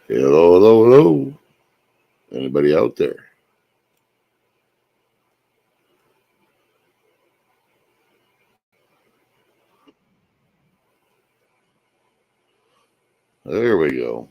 Hello, hello, hello. Anybody out there? There we go.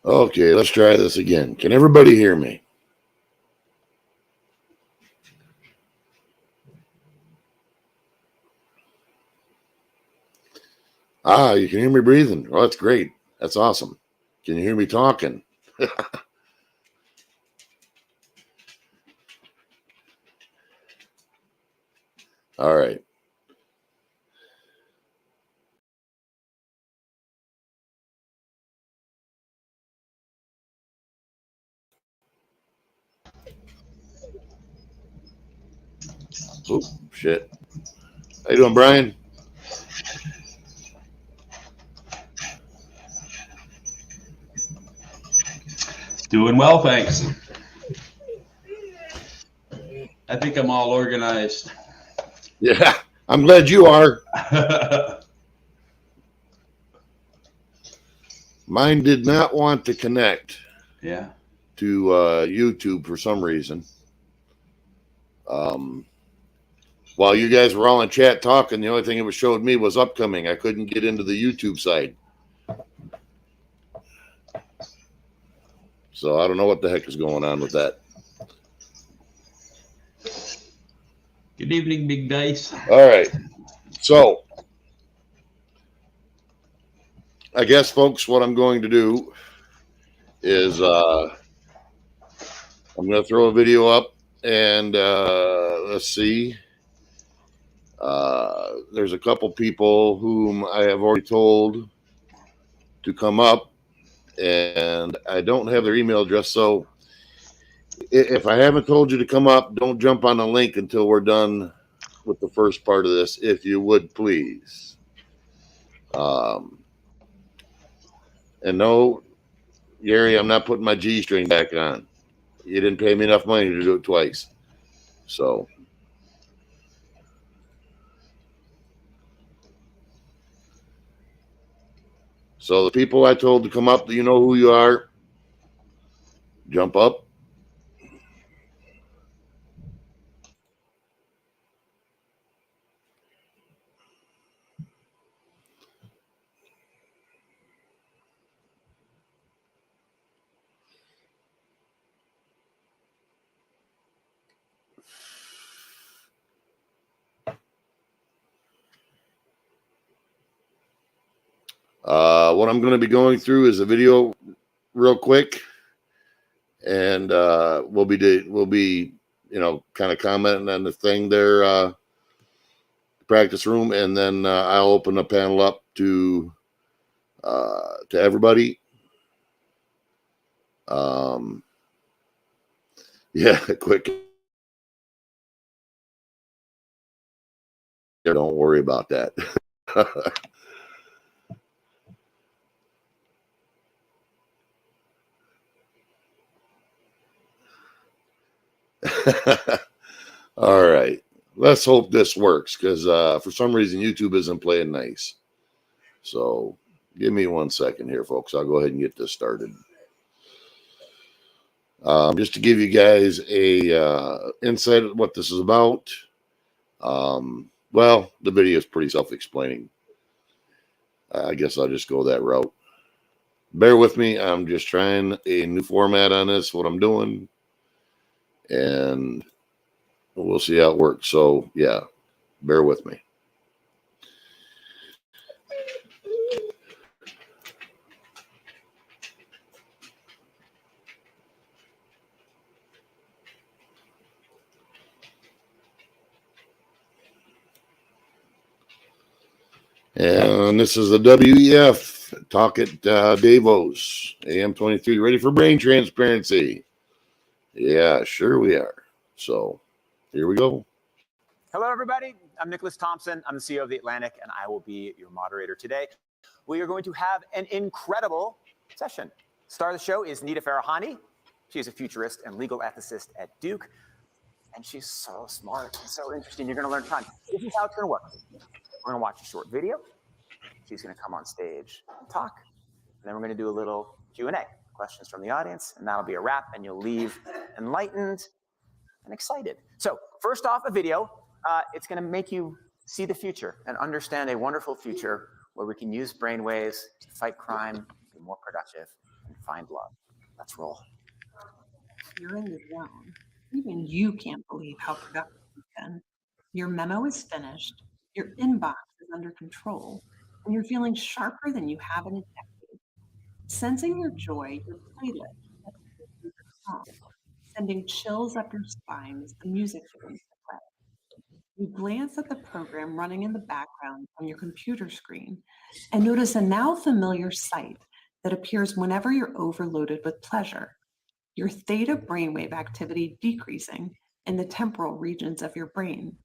Okay, let's try this again. Can everybody hear me? You can hear me breathing. Oh, that's great. That's awesome. Can you hear me talking? All right. Oh, shit. How you doing, Brian? Doing well, thanks. I think I'm all organized. Yeah, I'm glad you are. Mine did not want to connect. Yeah. To YouTube for some reason. While you guys were all in chat talking, the only thing it showed me was upcoming. I couldn't get into the YouTube side. So I don't know what the heck is going on with that. Good evening, Big Dice. All right. So I guess, folks, what I'm going to do is I'm going to throw a video up and let's see. There's a couple people whom I have already told to come up, and I don't have their email address. So if I haven't told you to come up, don't jump on the link until we're done with the first part of this, if you would, please. And no, Gary, I'm not putting my G string back on. You didn't pay me enough money to do it twice. So the people I told to come up, you know who you are. Jump up. What I'm going to be going through is a video real quick, and we'll be kind of commenting on the thing there, practice room, and then I'll open the panel up to everybody. Yeah, quick. Don't worry about that. All right. Let's hope this works, because for some reason YouTube isn't playing nice. So give me 1 second here, folks. I'll go ahead and get this started. Just to give you guys a insight of what this is about. Well, the video is pretty self-explaining. I guess I'll just go that route. Bear with me. I'm just trying a new format on this, what I'm doing, and we'll see how it works. So, yeah, bear with me. And this is the WEF talk at Davos, AM23, ready for brain transparency. Yeah, sure we are. So here we go. Hello, everybody. I'm Nicholas Thompson. I'm the CEO of The Atlantic, and I will be your moderator today. We are going to have an incredible session. Star of the show is Nita Farahani. She is a futurist and legal ethicist at Duke, and she's so smart and so interesting. You're going to learn a ton. This is how it's going to work. We're going to watch a short video. She's going to come on stage and talk, and then we're going to do a little Q&A, questions from the audience, and that'll be a wrap, and you'll leave enlightened and excited. So first off, a video. It's going to make you see the future and understand a wonderful future where we can use brainwaves to fight crime, be more productive, and find love. Let's roll. You're in the zone. Even you can't believe how productive you've been. Your memo is finished, your inbox is under control, and you're feeling sharper than you have in a decade. Sensing your joy, your playlist sets your favorite song, sending chills up your spine as the music begins to play. You glance at the program running in the background on your computer screen and notice a now familiar sight that appears whenever you're overloaded with pleasure. Your theta brainwave activity decreasing in the temporal regions of your brain.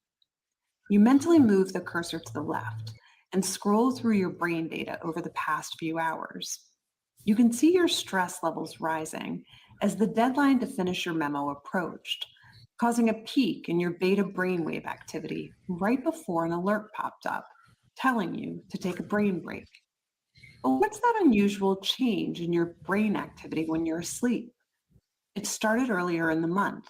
You mentally move the cursor to the left and scroll through your brain data over the past few hours. You can see your stress levels rising as the deadline to finish your memo approached, causing a peak in your beta brainwave activity right before an alert popped up, telling you to take a brain break. But what's that unusual change in your brain activity when you're asleep? It started earlier in the month.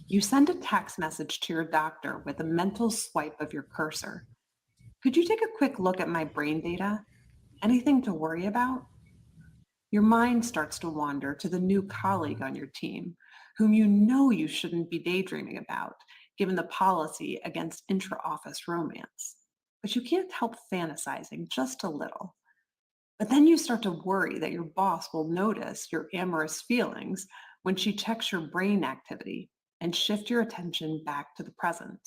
You send a text message to your doctor with a mental swipe of your cursor. Could you take a quick look at my brain data? Anything to worry about? Your mind starts to wander to the new colleague on your team, whom you know you shouldn't be daydreaming about, given the policy against intra-office romance. But you can't help fantasizing just a little. But then you start to worry that your boss will notice your amorous feelings when she checks your brain activity and shift your attention back to the present.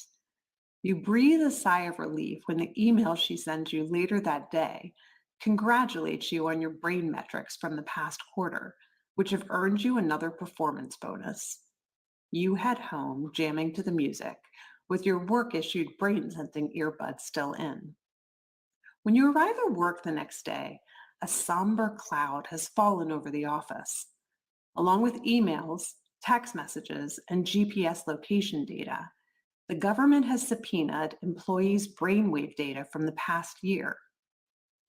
You breathe a sigh of relief when the email she sends you later that day congratulates you on your brain metrics from the past quarter, which have earned you another performance bonus. You head home jamming to the music with your work-issued brain-sensing earbuds still in. When you arrive at work the next day, a somber cloud has fallen over the office. Along with emails, text messages, and GPS location data, the government has subpoenaed employees' brainwave data from the past year.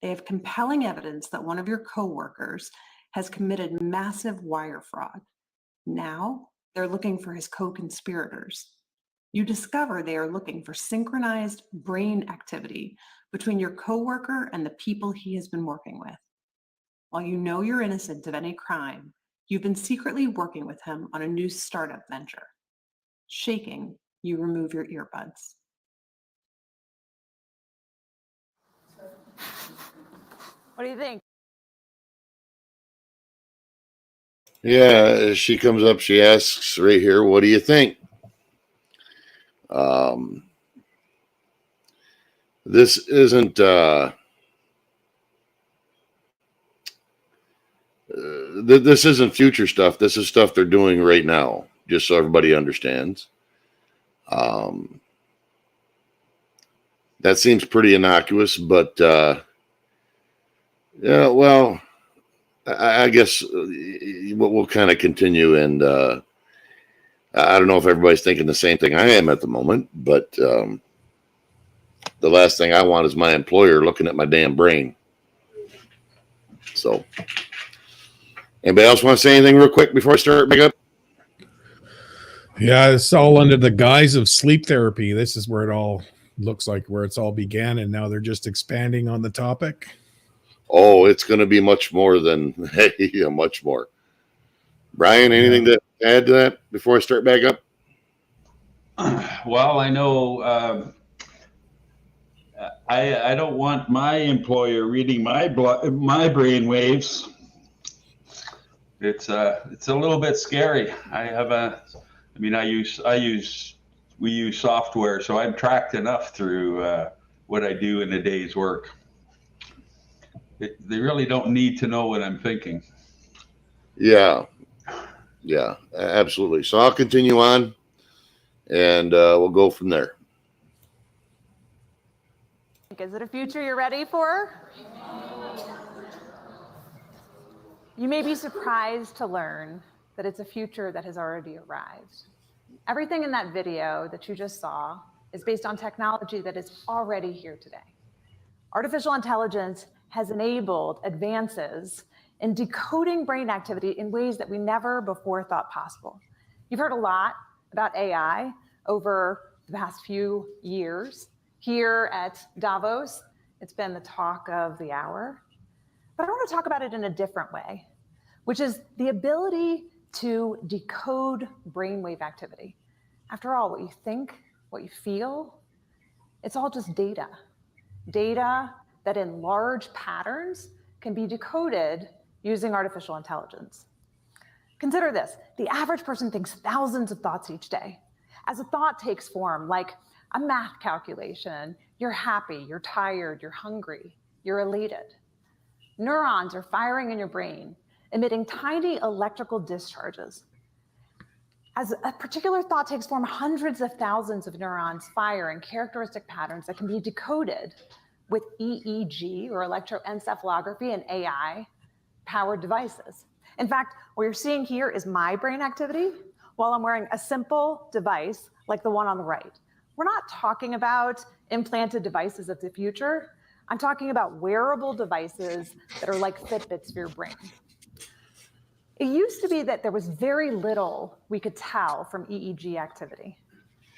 They have compelling evidence that one of your coworkers has committed massive wire fraud. Now, they're looking for his co-conspirators. You discover they are looking for synchronized brain activity between your coworker and the people he has been working with. While you know you're innocent of any crime, you've been secretly working with him on a new startup venture. Shaking, you remove your earbuds. What do you think? Yeah, she comes up, she asks right here, what do you think? This isn't this isn't future stuff. This is stuff they're doing right now, just so everybody understands. That seems pretty innocuous, but yeah, well, I guess we'll kind of continue, and I don't know if everybody's thinking the same thing I am at the moment, but the last thing I want is my employer looking at my damn brain. So, anybody else want to say anything real quick before I start back up? Yeah, it's all under the guise of sleep therapy. This is where it all looks like where it's all began, and now they're just expanding on the topic. Oh, it's going to be much more than yeah, much more. Brian, anything to add to that before I start back up? Well, I know I don't want my employer reading my brain waves. It's a little bit scary. We use software, so I'm tracked enough through what I do in a day's work. They really don't need to know what I'm thinking. Yeah, absolutely. So I'll continue on, and we'll go from there. Is it a future you're ready for? You may be surprised to learn that it's a future that has already arrived. Everything in that video that you just saw is based on technology that is already here today. Artificial intelligence has enabled advances in decoding brain activity in ways that we never before thought possible. You've heard a lot about AI over the past few years. Here at Davos, it's been the talk of the hour. But I want to talk about it in a different way. which is the ability to decode brainwave activity. After all, what you think, what you feel, it's all just data. Data that in large patterns can be decoded using artificial intelligence. Consider this, the average person thinks thousands of thoughts each day. As a thought takes form, like a math calculation, you're happy, you're tired, you're hungry, you're elated. Neurons are firing in your brain, emitting tiny electrical discharges. As a particular thought takes form, hundreds of thousands of neurons fire in characteristic patterns that can be decoded with EEG, or electroencephalography, and AI-powered devices. In fact, what you're seeing here is my brain activity while I'm wearing a simple device like the one on the right. We're not talking about implanted devices of the future. I'm talking about wearable devices that are like Fitbits for your brain. It used to be that there was very little we could tell from EEG activity,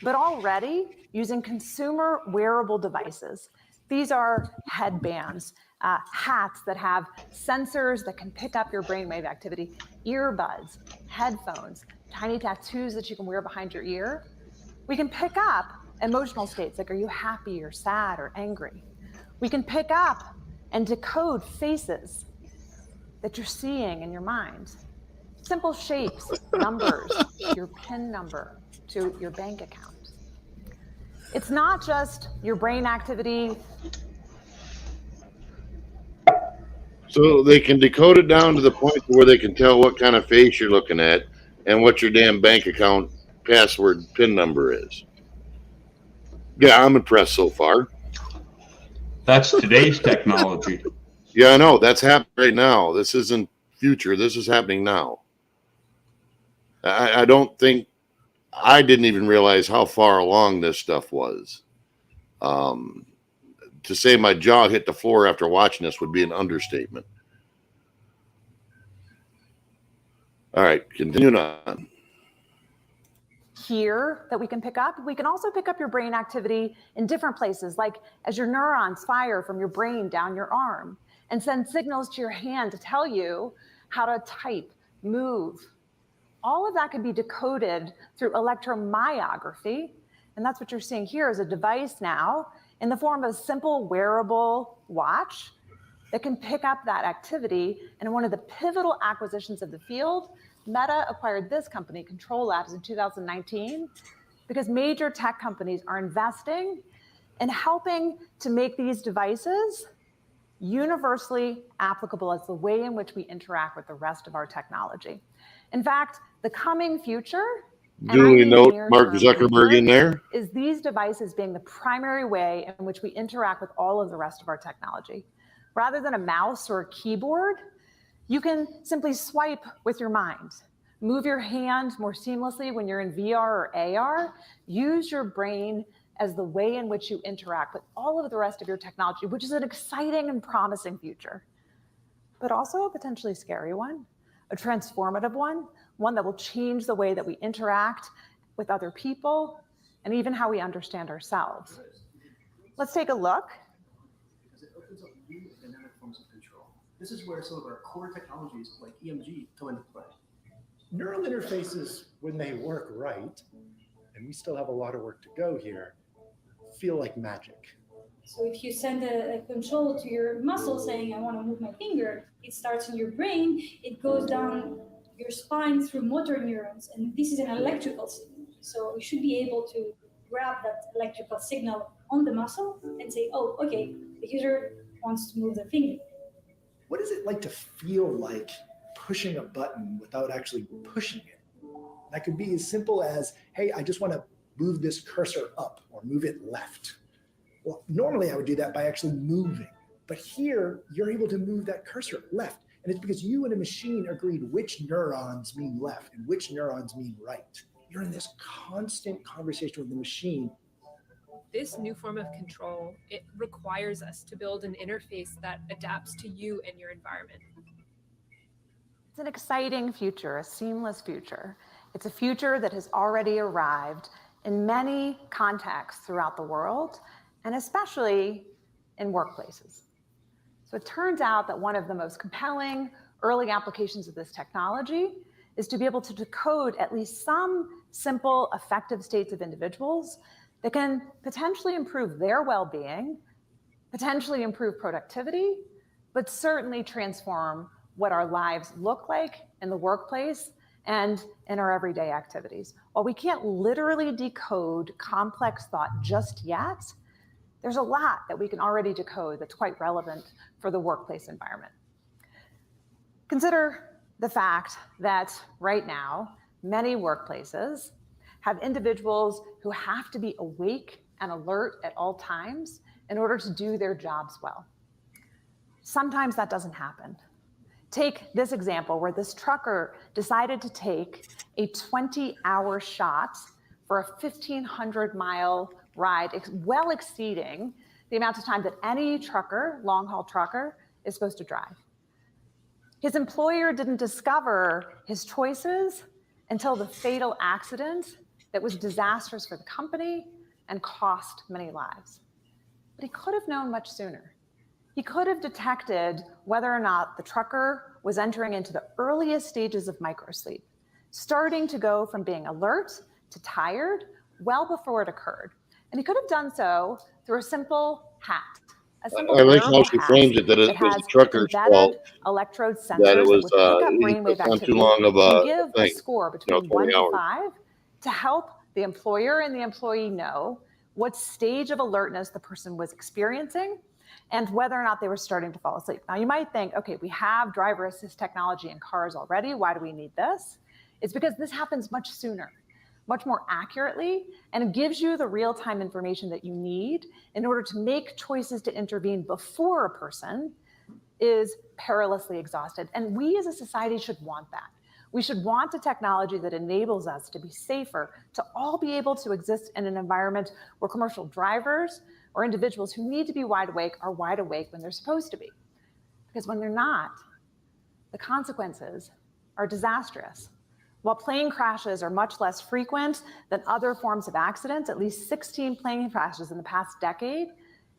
but already using consumer wearable devices, these are headbands, hats that have sensors that can pick up your brainwave activity, earbuds, headphones, tiny tattoos that you can wear behind your ear. We can pick up emotional states like, are you happy or sad or angry? We can pick up and decode faces that you're seeing in your mind. Simple shapes, numbers, your PIN number to your bank account. It's not just your brain activity. So they can decode it down to the point where they can tell what kind of face you're looking at and what your damn bank account password PIN number is. Yeah, I'm impressed so far. That's today's technology. Yeah, I know. That's happening right now. This isn't future. This is happening now. I don't think, I didn't even realize how far along this stuff was. To say my jaw hit the floor after watching this would be an understatement. All right, continuing on. Here that we can pick up. We can also pick up your brain activity in different places, like as your neurons fire from your brain down your arm and send signals to your hand to tell you how to type, move. All of that can be decoded through electromyography. And that's what you're seeing here is a device now in the form of a simple wearable watch that can pick up that activity. And one of the pivotal acquisitions of the field, Meta acquired this company, Control Labs, in 2019, because major tech companies are investing in helping to make these devices universally applicable as the way in which we interact with the rest of our technology. In fact, the coming future, Duly note Mark Zuckerberg in there, is these devices being the primary way in which we interact with all of the rest of our technology. Rather than a mouse or a keyboard, you can simply swipe with your mind, move your hand more seamlessly when you're in VR or AR, use your brain as the way in which you interact with all of the rest of your technology, which is an exciting and promising future, but also a potentially scary one, a transformative one that will change the way that we interact with other people and even how we understand ourselves. Let's take a look. Because it opens up new and dynamic forms of control. This is where some of our core technologies like EMG come into play. Neural interfaces, when they work right, and we still have a lot of work to go here, feel like magic. So if you send a control to your muscle saying, I want to move my finger, it starts in your brain, it goes down your spine through motor neurons, and this is an electrical signal. So you should be able to grab that electrical signal on the muscle and say, oh, okay, the user wants to move their finger. What is it like to feel like pushing a button without actually pushing it? That could be as simple as, hey, I just want to move this cursor up or move it left. Well, normally I would do that by actually moving, but here you're able to move that cursor left. And it's because you and a machine agreed which neurons mean left and which neurons mean right. You're in this constant conversation with the machine. This new form of control, it requires us to build an interface that adapts to you and your environment. It's an exciting future, a seamless future. It's a future that has already arrived in many contexts throughout the world, and especially in workplaces. So it turns out that one of the most compelling early applications of this technology is to be able to decode at least some simple, effective states of individuals that can potentially improve their well-being, potentially improve productivity, but certainly transform what our lives look like in the workplace and in our everyday activities. While we can't literally decode complex thought just yet, there's a lot that we can already decode that's quite relevant for the workplace environment. Consider the fact that right now, many workplaces have individuals who have to be awake and alert at all times in order to do their jobs well. Sometimes that doesn't happen. Take this example where this trucker decided to take a 20-hour shot for a 1,500-mile ride, well exceeding the amount of time that any trucker, long-haul trucker, is supposed to drive. His employer didn't discover his choices until the fatal accident that was disastrous for the company and cost many lives. But he could have known much sooner. He could have detected whether or not the trucker was entering into the earliest stages of microsleep, starting to go from being alert to tired well before it occurred. And he could have done so through a simple hat. I like how she framed it, that it was the trucker's fault, electrode sensors that it was that would pick up he brainwave took on activity too long of and a give thing, a score between 1 20 to hours. 5 to help the employer and the employee know what stage of alertness the person was experiencing and whether or not they were starting to fall asleep. Now you might think, okay, we have driver assist technology in cars already. Why do we need this? It's because this happens much sooner, much more accurately, and it gives you the real-time information that you need in order to make choices to intervene before a person is perilously exhausted. And we as a society should want that. We should want a technology that enables us to be safer, to all be able to exist in an environment where commercial drivers or individuals who need to be wide awake are wide awake when they're supposed to be. Because when they're not, the consequences are disastrous. While plane crashes are much less frequent than other forms of accidents, at least 16 plane crashes in the past decade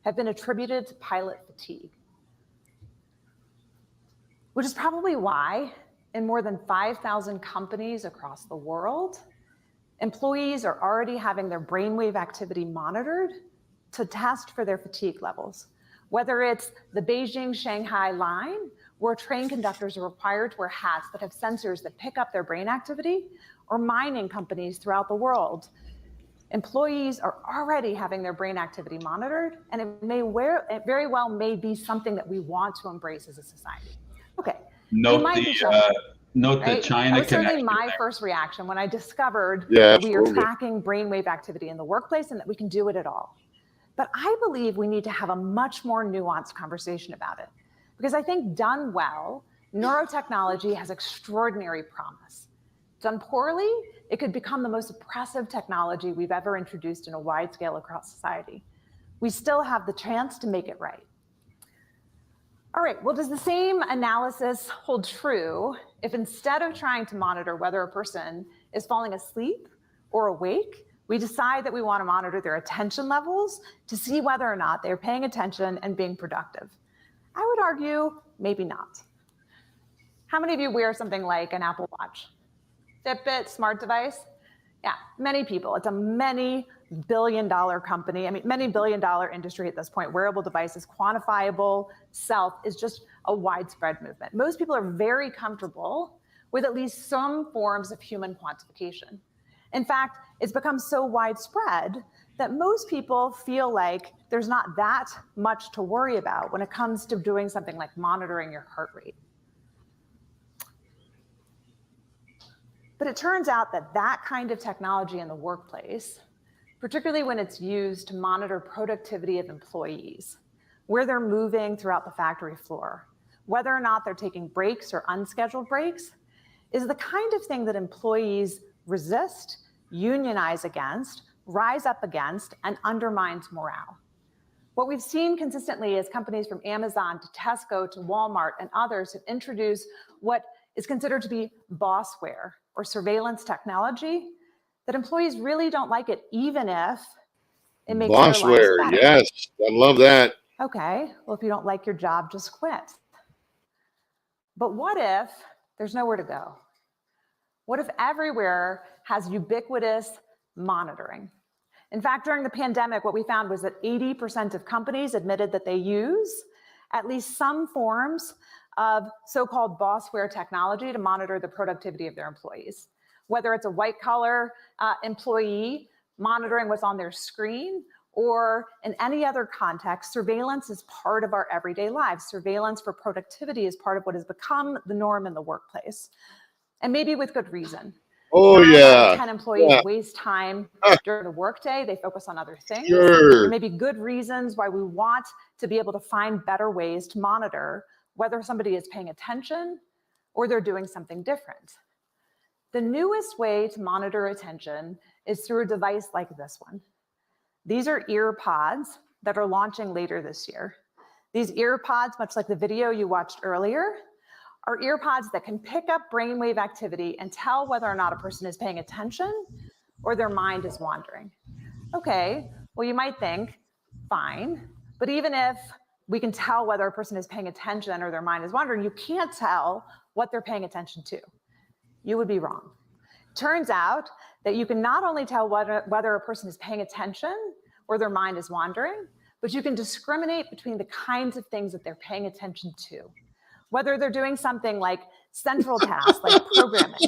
have been attributed to pilot fatigue. Which is probably why in more than 5,000 companies across the world, employees are already having their brainwave activity monitored to test for their fatigue levels. Whether it's the Beijing-Shanghai line, where train conductors are required to wear hats that have sensors that pick up their brain activity, or mining companies throughout the world, employees are already having their brain activity monitored, and it very well may be something that we want to embrace as a society. Okay. Note the China that was certainly connection my there. first reaction when I discovered Yeah, that we are absolutely. tracking brainwave activity in the workplace and that we can do it at all. But I believe we need to have a much more nuanced conversation about it. Because I think done well, neurotechnology has extraordinary promise. Done poorly, it could become the most oppressive technology we've ever introduced in a wide scale across society. We still have the chance to make it right. All right, well, does the same analysis hold true if instead of trying to monitor whether a person is falling asleep or awake, we decide that we want to monitor their attention levels to see whether or not they're paying attention and being productive? I would argue maybe not. How many of you wear something like an Apple Watch? Fitbit, smart device? Yeah, many people. It's a many billion-dollar company. I mean, many billion-dollar industry at this point. Wearable devices, quantifiable self is just a widespread movement. Most people are very comfortable with at least some forms of human quantification. In fact, it's become so widespread that most people feel like there's not that much to worry about when it comes to doing something like monitoring your heart rate. But it turns out that that kind of technology in the workplace, particularly when it's used to monitor productivity of employees, where they're moving throughout the factory floor, whether or not they're taking breaks or unscheduled breaks, is the kind of thing that employees resist, unionize against, rise up against, and undermines morale. What we've seen consistently is companies from Amazon to Tesco to Walmart and others have introduced what is considered to be bossware or surveillance technology that employees really don't like it, even if it makes their lives Bossware, better. yes, I love that. Okay, well, if you don't like your job, just quit. But what if there's nowhere to go? What if everywhere has ubiquitous monitoring? In fact, during the pandemic, what we found was that 80% of companies admitted that they use at least some forms of so-called bossware technology to monitor the productivity of their employees. Whether it's a white-collar employee monitoring what's on their screen, or in any other context, surveillance is part of our everyday lives. Surveillance for productivity is part of what has become the norm in the workplace, and maybe with good reason. Oh, 9 out yeah. of 10 employees Yeah. waste time during the workday. They focus on other things. Sure. There may be good reasons why we want to be able to find better ways to monitor whether somebody is paying attention or they're doing something different. The newest way to monitor attention is through a device like this one. These are ear pods that are launching later this year. These ear pods, much like the video you watched earlier, are ear pods that can pick up brainwave activity and tell whether or not a person is paying attention or their mind is wandering. Okay, well, you might think, fine, but even if we can tell whether a person is paying attention or their mind is wandering, you can't tell what they're paying attention to. You would be wrong. Turns out that you can not only tell whether a person is paying attention or their mind is wandering, but you can discriminate between the kinds of things that they're paying attention to. Whether they're doing something like central tasks, like programming,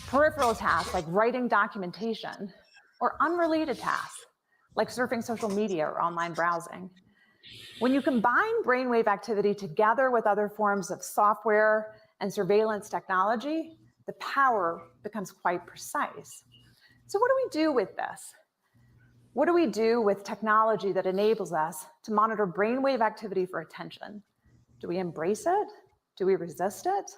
peripheral tasks, like writing documentation, or unrelated tasks, like surfing social media or online browsing. When you combine brainwave activity together with other forms of software and surveillance technology, the power becomes quite precise. So what do we do with this? What do we do with technology that enables us to monitor brainwave activity for attention? Do we embrace it? Do we resist it?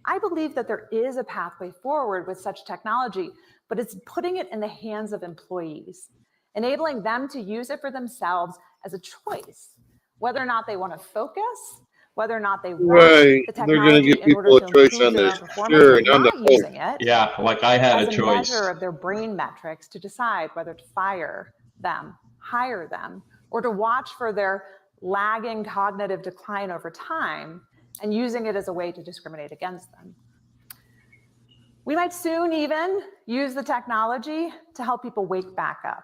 I believe that there is a pathway forward with such technology, but it's putting it in the hands of employees, enabling them to use it for themselves as a choice, whether or not they want to focus, whether or not they want Right. the They're going technology to give in order people to a choice improve on their this. own performance, Sure, or and on the not using it Yeah, like I had as a a choice. measure of their brain metrics to decide whether to fire them, hire them, or to watch for their lagging cognitive decline over time and using it as a way to discriminate against them. We might soon even use the technology to help people wake back up.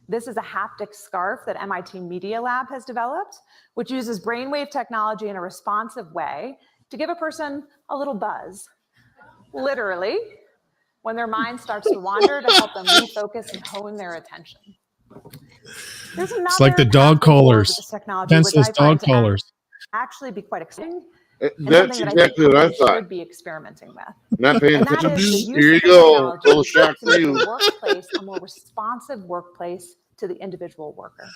This is a haptic scarf that MIT Media Lab has developed, which uses brainwave technology in a responsive way to give a person a little buzz, literally, when their mind starts to wander, to help them refocus and hone their attention. There's another It's like the dog pathway forward collars, with this technology, which senseless I find dog collars. to actually be quite exciting, and That's something that I think exactly what I companies thought. should be experimenting with. Not paying And that attention. is the use Here you of the go. technology Little shock to for make you. the workplace a more responsive workplace to the individual worker.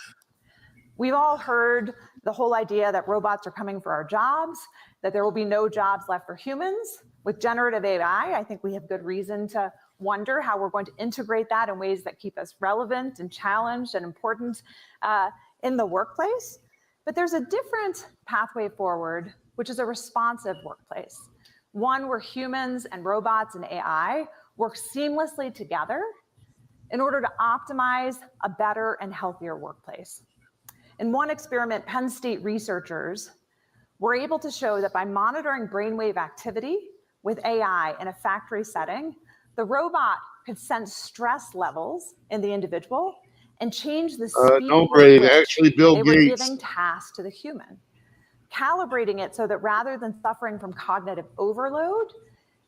We've all heard the whole idea that robots are coming for our jobs, that there will be no jobs left for humans. With generative AI, I think we have good reason to wonder how we're going to integrate that in ways that keep us relevant and challenged and important in the workplace. But there's a different pathway forward, which is a responsive workplace, one where humans and robots and AI work seamlessly together in order to optimize a better and healthier workplace. In one experiment, Penn State researchers were able to show that by monitoring brainwave activity with AI in a factory setting, the robot could sense stress levels in the individual and change the speed No, with Brave. which Actually, Bill they were Gates. giving tasks to the human, calibrating it so that rather than suffering from cognitive overload,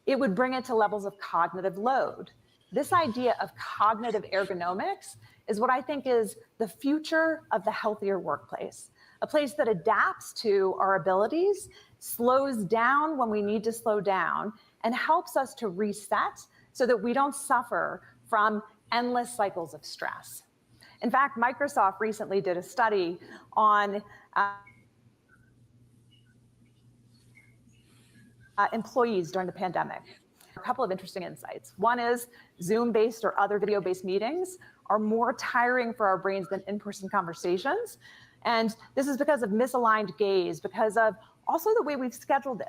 it would bring it to levels of cognitive load. This idea of cognitive ergonomics is what I think is the future of the healthier workplace, a place that adapts to our abilities, slows down when we need to slow down, and helps us to reset so that we don't suffer from endless cycles of stress. In fact, Microsoft recently did a study on employees during the pandemic. A couple of interesting insights. One is Zoom-based or other video-based meetings are more tiring for our brains than in-person conversations. And this is because of misaligned gaze, because of also the way we've scheduled it.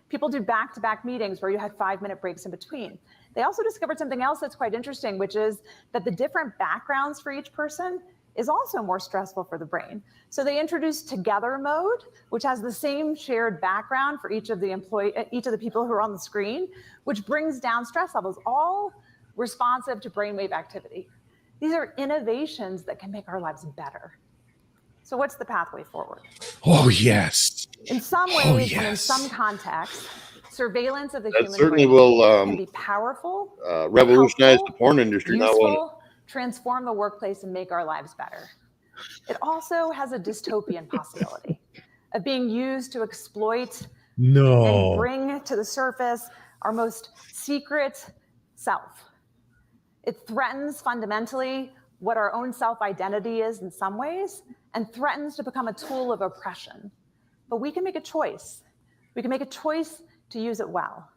People do back-to-back meetings where you had 5-minute breaks in between. They also discovered something else that's quite interesting, which is that the different backgrounds for each person is also more stressful for the brain. So they introduced together mode, which has the same shared background for each of the people who are on the screen, which brings down stress levels, all responsive to brainwave activity. These are innovations that can make our lives better. So what's the pathway forward? Oh, yes. In some ways and in some contexts, surveillance of the That human certainly brain will can be powerful, revolutionize helpful, the porn industry. useful, transform the workplace, and make our lives better. It also has a dystopian possibility of being used to exploit and bring to the surface our most secret self. It threatens fundamentally what our own self-identity is in some ways, and threatens to become a tool of oppression. But we can make a choice. We can make a choice to use it well.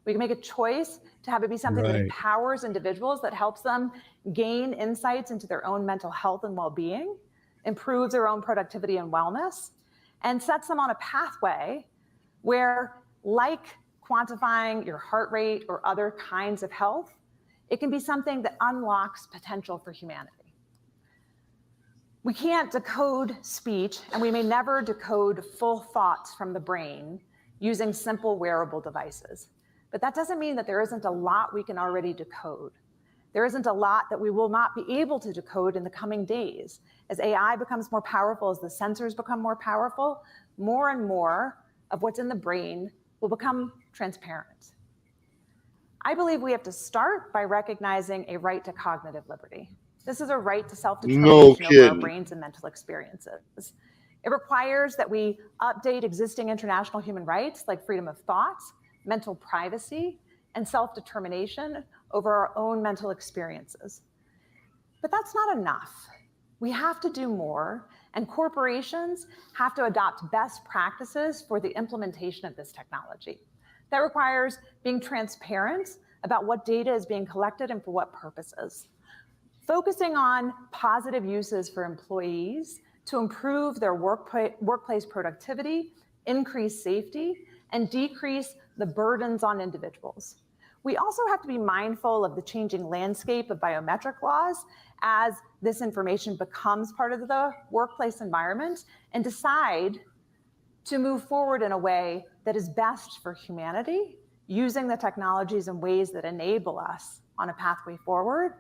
We can make a choice to have it be something that empowers individuals, that helps them gain insights into their own mental health and well-being, improves their own productivity and wellness, and sets them on a pathway where, like quantifying your heart rate or other kinds of health, it can be something that unlocks potential for humanity. We can't decode speech, and we may never decode full thoughts from the brain using simple wearable devices. But that doesn't mean that there isn't a lot we can already decode. There isn't a lot that we will not be able to decode in the coming days. As AI becomes more powerful, as the sensors become more powerful, more and more of what's in the brain will become transparent. I believe we have to start by recognizing a right to cognitive liberty. This is a right to self-determination over our brains and mental experiences. It requires that we update existing international human rights like freedom of thought, mental privacy, and self-determination over our own mental experiences. But that's not enough. We have to do more, and corporations have to adopt best practices for the implementation of this technology. That requires being transparent about what data is being collected and for what purposes. Focusing on positive uses for employees to improve their workplace productivity, increase safety, and decrease the burdens on individuals. We also have to be mindful of the changing landscape of biometric laws as this information becomes part of the workplace environment, and decide to move forward in a way that is best for humanity, using the technologies in ways that enable us on a pathway forward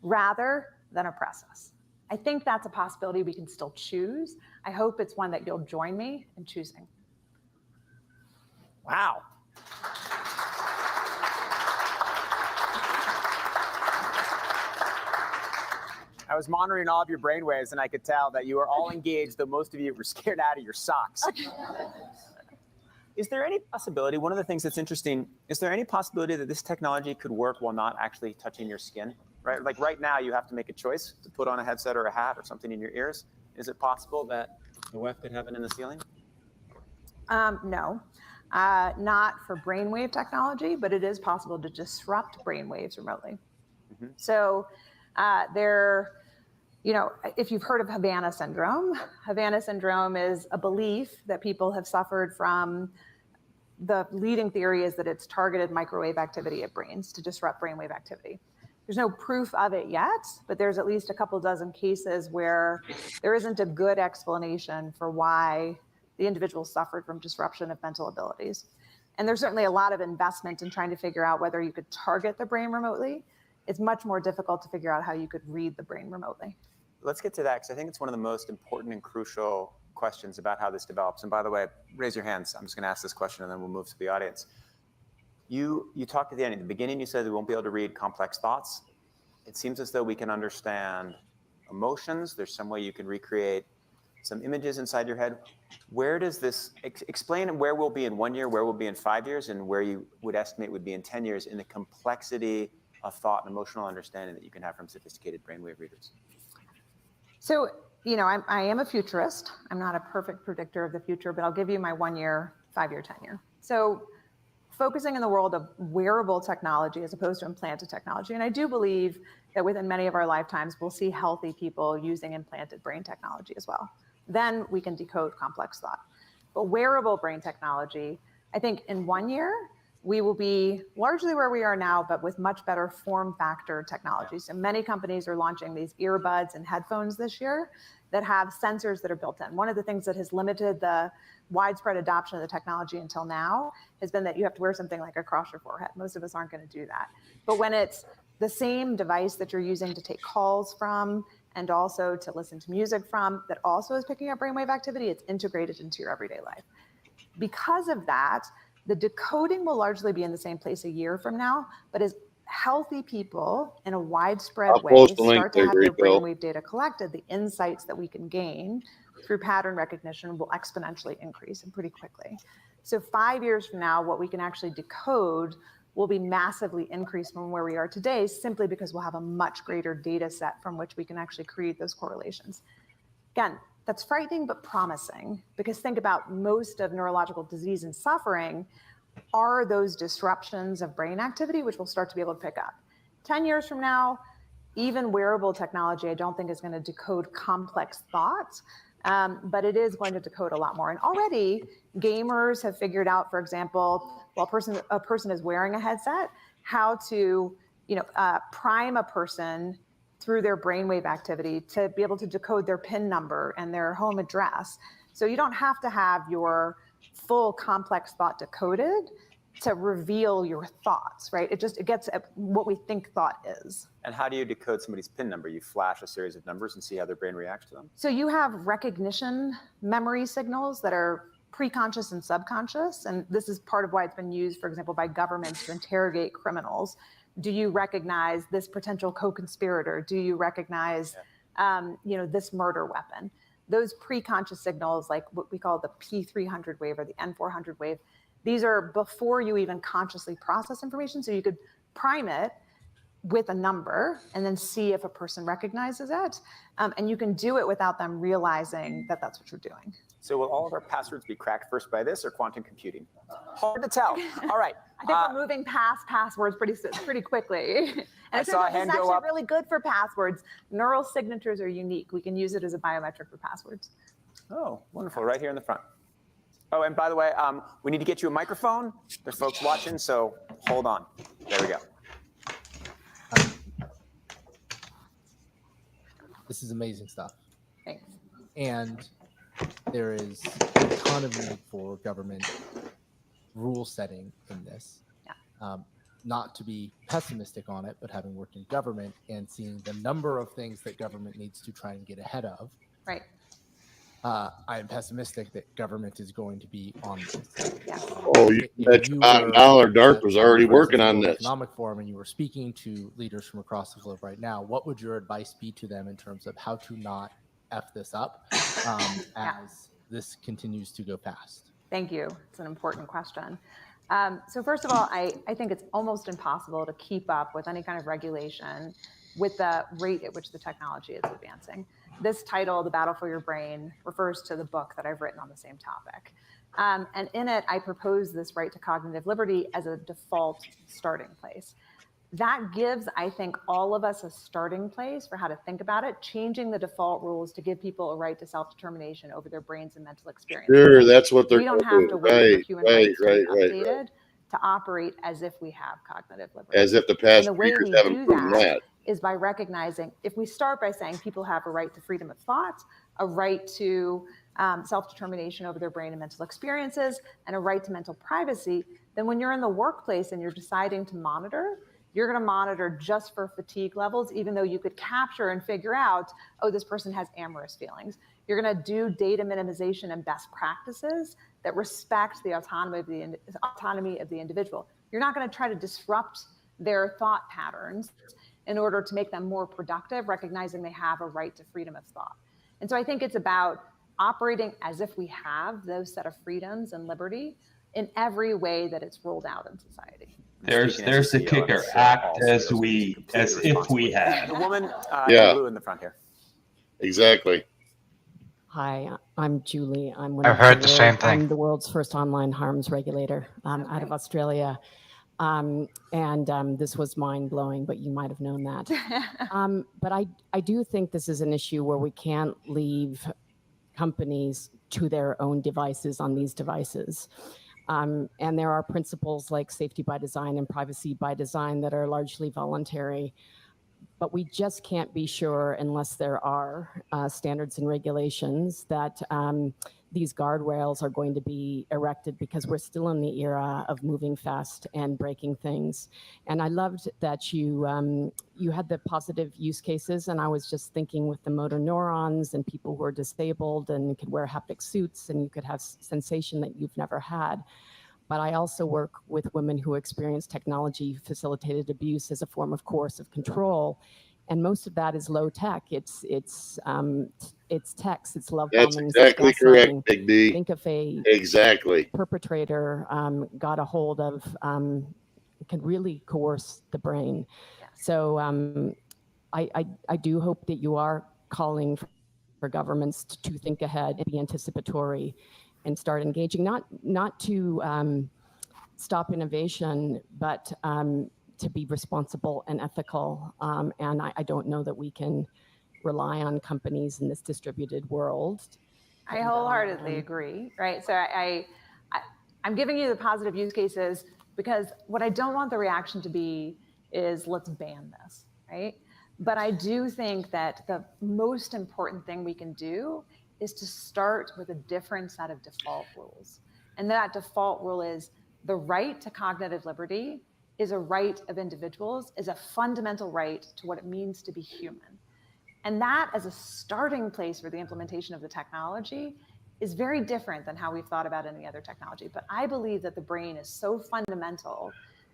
rather than oppress us. I think that's a possibility we can still choose. I hope it's one that you'll join me in choosing. Wow. I was monitoring all of your brainwaves, and I could tell that you were all engaged, though most of you were scared out of your socks. Is there any possibility, one of the things that's interesting, is there any possibility that this technology could work while not actually touching your skin? Right? Like right now, you have to make a choice to put on a headset or a hat or something in your ears. Is it possible that the WEF could have it in the ceiling? No, not for brainwave technology, but it is possible to disrupt brainwaves remotely. Mm-hmm. So if you've heard of Havana syndrome is a belief that people have suffered from. The leading theory is that it's targeted microwave activity at brains to disrupt brainwave activity. There's no proof of it yet, but there's at least a couple dozen cases where there isn't a good explanation for why the individual suffered from disruption of mental abilities. And there's certainly a lot of investment in trying to figure out whether you could target the brain remotely. It's much more difficult to figure out how you could read the brain remotely. Let's get to that, because I think it's one of the most important and crucial questions about how this develops. And by the way, raise your hands. I'm just going to ask this question, and then we'll move to the audience. You talked at the end. At the beginning, you said we won't be able to read complex thoughts. It seems as though we can understand emotions. There's some way you can recreate some images inside your head. Where does this, explain where we'll be in 1 year, where we'll be in 5 years, and where you would estimate would be in 10 years in the complexity of thought and emotional understanding that you can have from sophisticated brainwave readers? So, I am a futurist. I'm not a perfect predictor of the future, but I'll give you my 1 year, 5 year, 10 year. So focusing in the world of wearable technology as opposed to implanted technology. And I do believe that within many of our lifetimes, we'll see healthy people using implanted brain technology as well. Then we can decode complex thought. But wearable brain technology, I think in 1 year, we will be largely where we are now, but with much better form factor technology. So many companies are launching these earbuds and headphones this year that have sensors that are built in. One of the things that has limited the widespread adoption of the technology until now has been that you have to wear something like across your forehead. Most of us aren't going to do that. But when it's the same device that you're using to take calls from and also to listen to music from, that also is picking up brainwave activity, it's integrated into your everyday life. Because of that, the decoding will largely be in the same place a year from now, but as healthy people in a widespread I'll way post the link start to there, have their Bill. brainwave data collected, the insights that we can gain through pattern recognition will exponentially increase and pretty quickly. So 5 years from now, what we can actually decode will be massively increased from where we are today, simply because we'll have a much greater data set from which we can actually create those correlations. Again, that's frightening but promising, because think about most of neurological disease and suffering are those disruptions of brain activity, which we'll start to be able to pick up. 10 years from now, even wearable technology, I don't think is going to decode complex thoughts, but it is going to decode a lot more. And already gamers have figured out, for example, while a person is wearing a headset, how to prime a person through their brainwave activity to be able to decode their PIN number and their home address. So you don't have to have your full complex thought decoded to reveal your thoughts, right? It gets at what we think thought is. And how do you decode somebody's PIN number? You flash a series of numbers and see how their brain reacts to them? So you have recognition memory signals that are preconscious and subconscious, and this is part of why it's been used, for example, by governments to interrogate criminals. Do you recognize this potential co-conspirator? Do you recognize, this murder weapon? Those preconscious signals, like what we call the P300 wave or the N400 wave, these are before you even consciously process information. So you could prime it with a number and then see if a person recognizes it. And you can do it without them realizing that that's what you're doing. So will all of our passwords be cracked first by this or quantum computing? Hard to tell. All right. I think we're moving past passwords pretty quickly. And I saw a hand it's go actually up. really good for passwords. Neural signatures are unique. We can use it as a biometric for passwords. Oh, wonderful. Right here in the front. Oh, and by the way, we need to get you a microphone. There's folks watching, so hold on. There we go. This is amazing stuff. Thanks. And there is a ton of need for government rule setting in this. Yeah. Not to be pessimistic on it, but having worked in government and seeing the number of things that government needs to try and get ahead of. Right. I am pessimistic that government is going to be on this. Yeah. Oh, you bet your bottom dollar DART was already working on this. Economic Forum, and you were speaking to leaders from across the globe right now. What would your advice be to them in terms of how to not F this up as this continues to go past? Thank you. It's an important question. So first of all, I think it's almost impossible to keep up with any kind of regulation with the rate at which the technology is advancing. This title, The Battle for Your Brain, refers to the book that I've written on the same topic. And in it, I propose this right to cognitive liberty as a default starting place. That gives, I think, all of us a starting place for how to think about it, changing the default rules to give people a right to self-determination over their brains and mental experiences. Sure, that's what they're We don't have to wait for human rights to be updated to operate as if we have cognitive liberty. As if the past and the way years we haven't do proven that is by recognizing, if we start by saying people have a right to freedom of thought, a right to self-determination over their brain and mental experiences, and a right to mental privacy, then when you're in the workplace and you're deciding to monitor, you're going to monitor just for fatigue levels, even though you could capture and figure out, oh, this person has amorous feelings. You're going to do data minimization and best practices that respect the autonomy of the individual. You're not going to try to disrupt their thought patterns in order to make them more productive, recognizing they have a right to freedom of thought. And so I think it's about operating as if we have those set of freedoms and liberty in every way that it's rolled out in society. There's the kicker. Act as if we had. The woman Yeah. in blue in the front here. exactly. Hi, I'm Julie. I've heard the same thing. I'm the world's first online harms regulator out of Australia. This was mind-blowing, but you might have known that. But I do think this is an issue where we can't leave companies to their own devices on these devices. And there are principles like safety by design and privacy by design that are largely voluntary. But we just can't be sure unless there are standards and regulations that these guardrails are going to be erected, because we're still in the era of moving fast and breaking things. And I loved that you you had the positive use cases, and I was just thinking with the motor neurons and people who are disabled and could wear haptic suits and you could have sensation that you've never had. But I also work with women who experience technology-facilitated abuse as a form of coercive control, and most of that is low tech. It's text, it's love That's bombings, exactly it's correct, gaslighting. Big D. Think if a Exactly. perpetrator got a hold of, can really coerce the brain. So I do hope that you are calling for governments to think ahead and be anticipatory and start engaging, not to stop innovation, but to be responsible and ethical. And I don't know that we can rely on companies in this distributed world. I wholeheartedly agree, right? So I'm giving you the positive use cases because what I don't want the reaction to be is let's ban this, right? But I do think that the most important thing we can do is to start with a different set of default rules. And that default rule is the right to cognitive liberty is a right of individuals, is a fundamental right to what it means to be human. And that as a starting place for the implementation of the technology is very different than how we've thought about any other technology. But I believe that the brain is so fundamental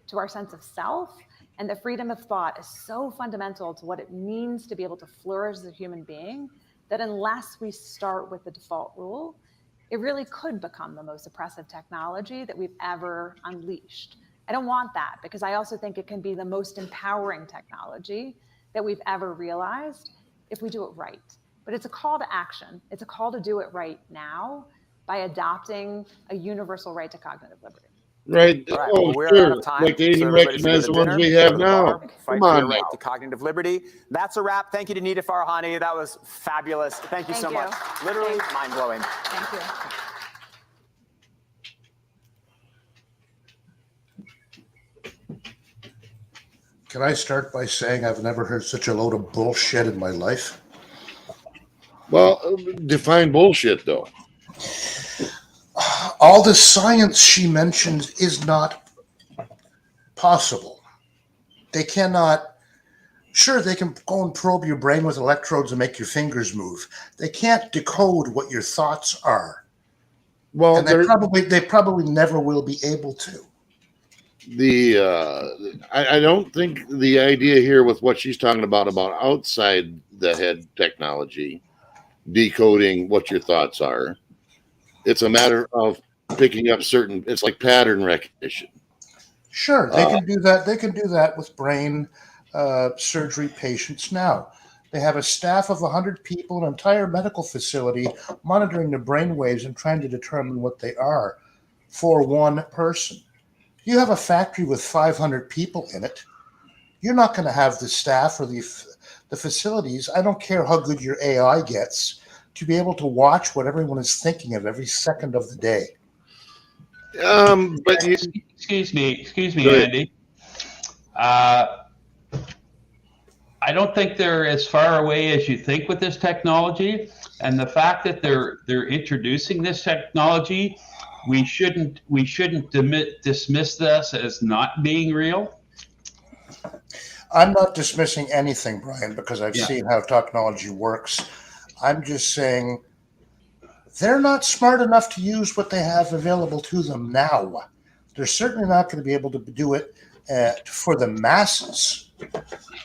to our sense of self, and the freedom of thought is so fundamental to what it means to be able to flourish as a human being, that unless we start with the default rule, it really could become the most oppressive technology that we've ever unleashed. I don't want that, because I also think it can be the most empowering technology that we've ever realized if we do it right. But it's a call to action. It's a call to do it right now by adopting a universal right to cognitive liberty. Right. All right, Oh, well, we're sure. out of time. Like they even everybody should go recognize to the ones dinner, we go have to the now. bar, fight Come for your on right now. to cognitive liberty. That's a wrap. Thank you to Nita Farahani. That was fabulous. Thank you so much. Literally mind-blowing. Thank you. Can I start by saying I've never heard such a load of bullshit in my life? Well, define bullshit, though. All the science she mentions is not possible. They cannot. Sure, they can go and probe your brain with electrodes and make your fingers move. They can't decode what your thoughts are. Well, and they probably never will be able to. I don't think the idea here with what she's talking about outside the head technology, decoding what your thoughts are, it's a matter of picking up certain. It's like pattern recognition. Sure, they can do that. They can do that with brain surgery patients now. They have a staff of 100 people, an entire medical facility monitoring the brain waves and trying to determine what they are for one person. You have a factory with 500 people in it. You're not going to have the staff or the facilities. I don't care how good your AI gets to be able to watch what everyone is thinking of every second of the day. But excuse me, Andy. I don't think they're as far away as you think with this technology, and the fact that they're introducing this technology, we shouldn't dismiss this as not being real. I'm not dismissing anything, Brian, because I've seen how technology works. I'm just saying they're not smart enough to use what they have available to them now. They're certainly not going to be able to do it for the masses.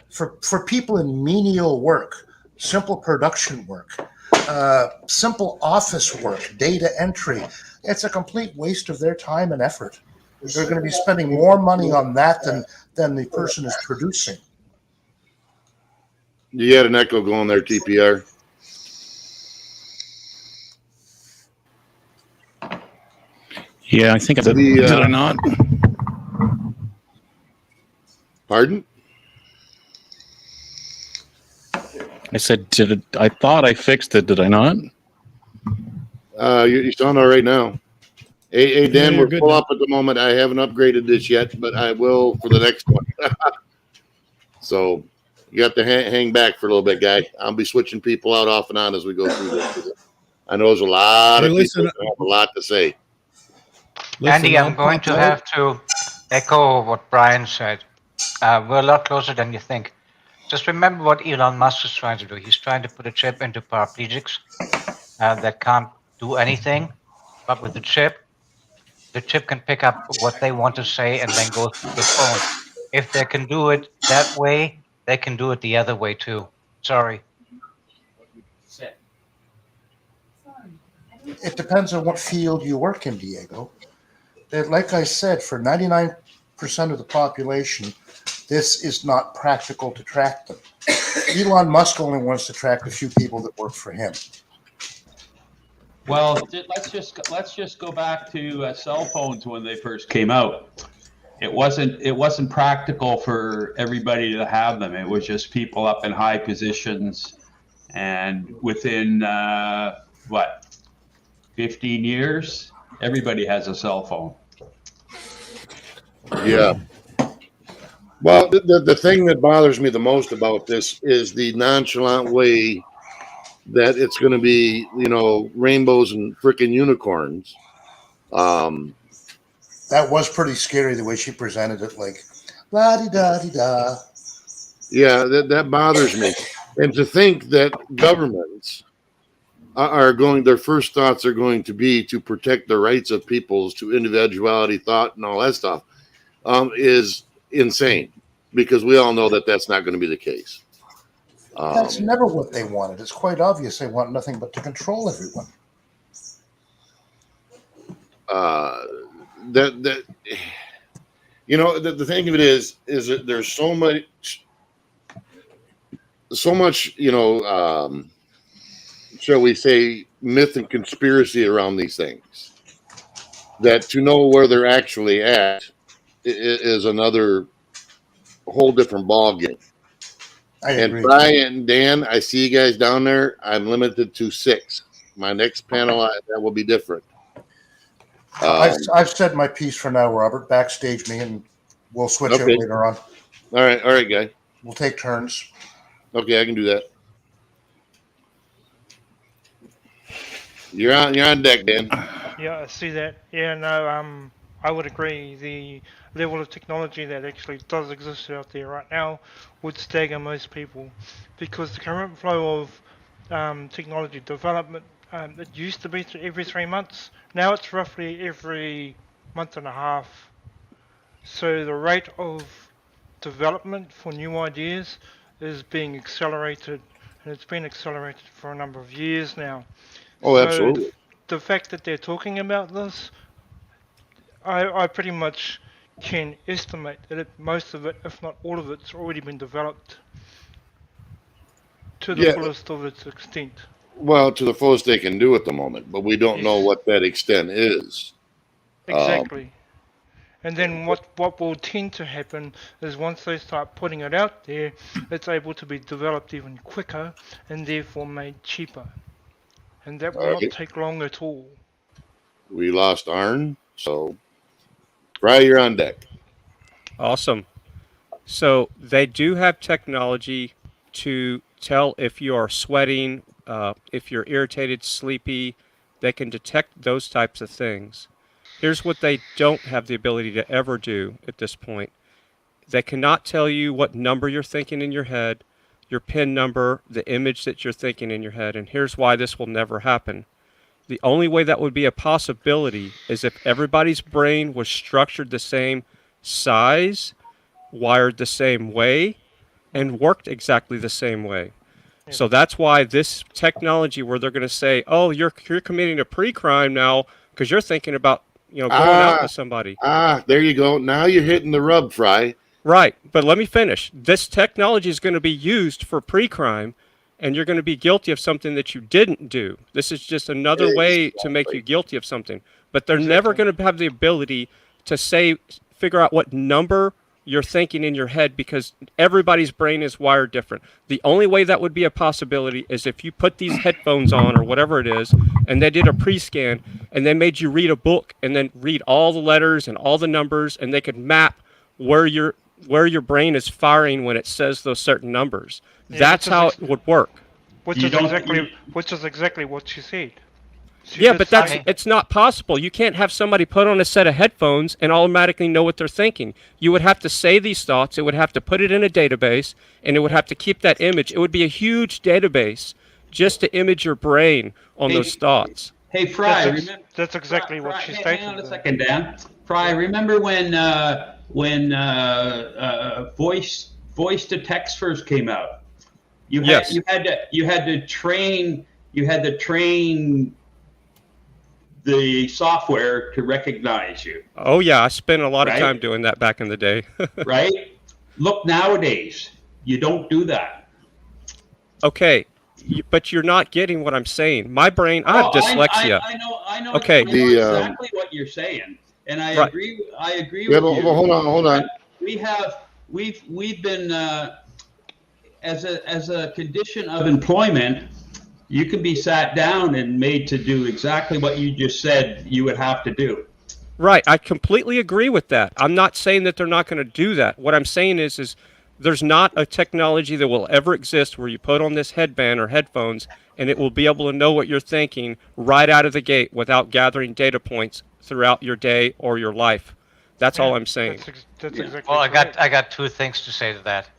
For people in menial work, simple production work, simple office work, data entry, it's a complete waste of their time and effort. They're going to be spending more money on that than the person is producing. You had an echo going there, TPR. Yeah, I think I did. Did I not? Pardon? I said, did it? I thought I fixed it. Did I not? You sound all right now. Hey, Dan, Yeah, we're good full now. up at the moment. I haven't upgraded this yet, but I will for the next one. So you have to hang back for a little bit, guy. I'll be switching people out off and on as we go through this. I know there's a lot Hey, of people listen, that have a lot to say. Andy, I'll I'm going pop to out. have to echo what Brian said. We're a lot closer than you think. Just remember what Elon Musk is trying to do. He's trying to put a chip into paraplegics that can't do anything. But with the chip can pick up what they want to say and then go through the phone. If they can do it that way, they can do it the other way too. Sorry. It depends on what field you work in, Diego. Like I said, for 99% of the population, this is not practical to track them. Elon Musk only wants to track a few people that work for him. Well, let's just go back to cell phones when they first came out. It wasn't practical for everybody to have them. It was just people up in high positions, and within 15 years, everybody has a cell phone. Yeah. Well, the thing that bothers me the most about this is the nonchalant way that it's going to be, rainbows and freaking unicorns. That was pretty scary the way she presented it, like la di da di da. Yeah, that bothers me. And to think that governments are going, their first thoughts are going to be to protect the rights of peoples to individuality, thought, and all that stuff, is insane, because we all know that that's not going to be the case. That's never what they wanted. It's quite obvious they want nothing but to control everyone. The thing of it is that there's so much, shall we say, myth and conspiracy around these things, that to know where they're actually at is another whole different ball game. And Brian, Dan, I see you guys down there. I'm limited to 6. My next panel, that will be different. I've said my piece for now, Robert. Backstage me, and we'll switch out later on. All right, guy. We'll take turns. Okay, I can do that. You're on deck, Dan. Yeah, I see that. Yeah, no, I would agree. The level of technology that actually does exist out there right now would stagger most people, because the current flow of technology development, it used to be every 3 months. Now it's roughly every month and a half. So the rate of development for new ideas is being accelerated, and it's been accelerated for a number of years now. Oh, absolutely. The fact that they're talking about this, I pretty much can estimate that most of it, if not all of it's already been developed to the fullest of its extent. Well, to the fullest they can do at the moment, but we don't know what that extent is. Exactly. And then what will tend to happen is once they start putting it out there, it's able to be developed even quicker and therefore made cheaper. And that will not take long at all. We lost Arn, so Fry, you're on deck. Awesome. So they do have technology to tell if you are sweating, if you're irritated, sleepy. They can detect those types of things. Here's what they don't have the ability to ever do at this point. They cannot tell you what number you're thinking in your head, your PIN number, the image that you're thinking in your head, and here's why this will never happen. The only way that would be a possibility is if everybody's brain was structured the same size, wired the same way, and worked exactly the same way. So that's why this technology where they're going to say, oh, you're committing a pre-crime now because you're thinking about going out with somebody. There you go. Now you're hitting the rub, Fry. Right, but let me finish. This technology is going to be used for pre-crime, and you're going to be guilty of something that you didn't do. This is just another way to make you guilty of something. But they're never going to have the ability to figure out what number you're thinking in your head, because everybody's brain is wired different. The only way that would be a possibility is if you put these headphones on or whatever it is, and they did a pre-scan, and they made you read a book and then read all the letters and all the numbers, and they could map where your brain is firing when it says those certain numbers. Yeah, That's how it would work. Which is exactly what she said. Yeah, but it's not possible. You can't have somebody put on a set of headphones and automatically know what they're thinking. You would have to say these thoughts. It would have to put it in a database, and it would have to keep that image. It would be a huge database just to image your brain on those thoughts. Hey, Fry, that's exactly what she stated. Hang on a second, Dan. Fry, remember when voice to text first came out? You had to train the software to recognize you. Oh yeah, I spent a lot of time doing that back in the day. Right? Look, nowadays you don't do that. Okay, but you're not getting what I'm saying. My brain, I have dyslexia. I know. Okay. I know exactly what you're saying, and I agree. I agree with you. Hold on. We've been as a condition of employment, you can be sat down and made to do exactly what you just said you would have to do. Right, I completely agree with that. I'm not saying that they're not going to do that. What I'm saying is there's not a technology that will ever exist where you put on this headband or headphones and it will be able to know what you're thinking right out of the gate without gathering data points throughout your day or your life. That's all I'm saying. That's exactly well, I got two things to say to that.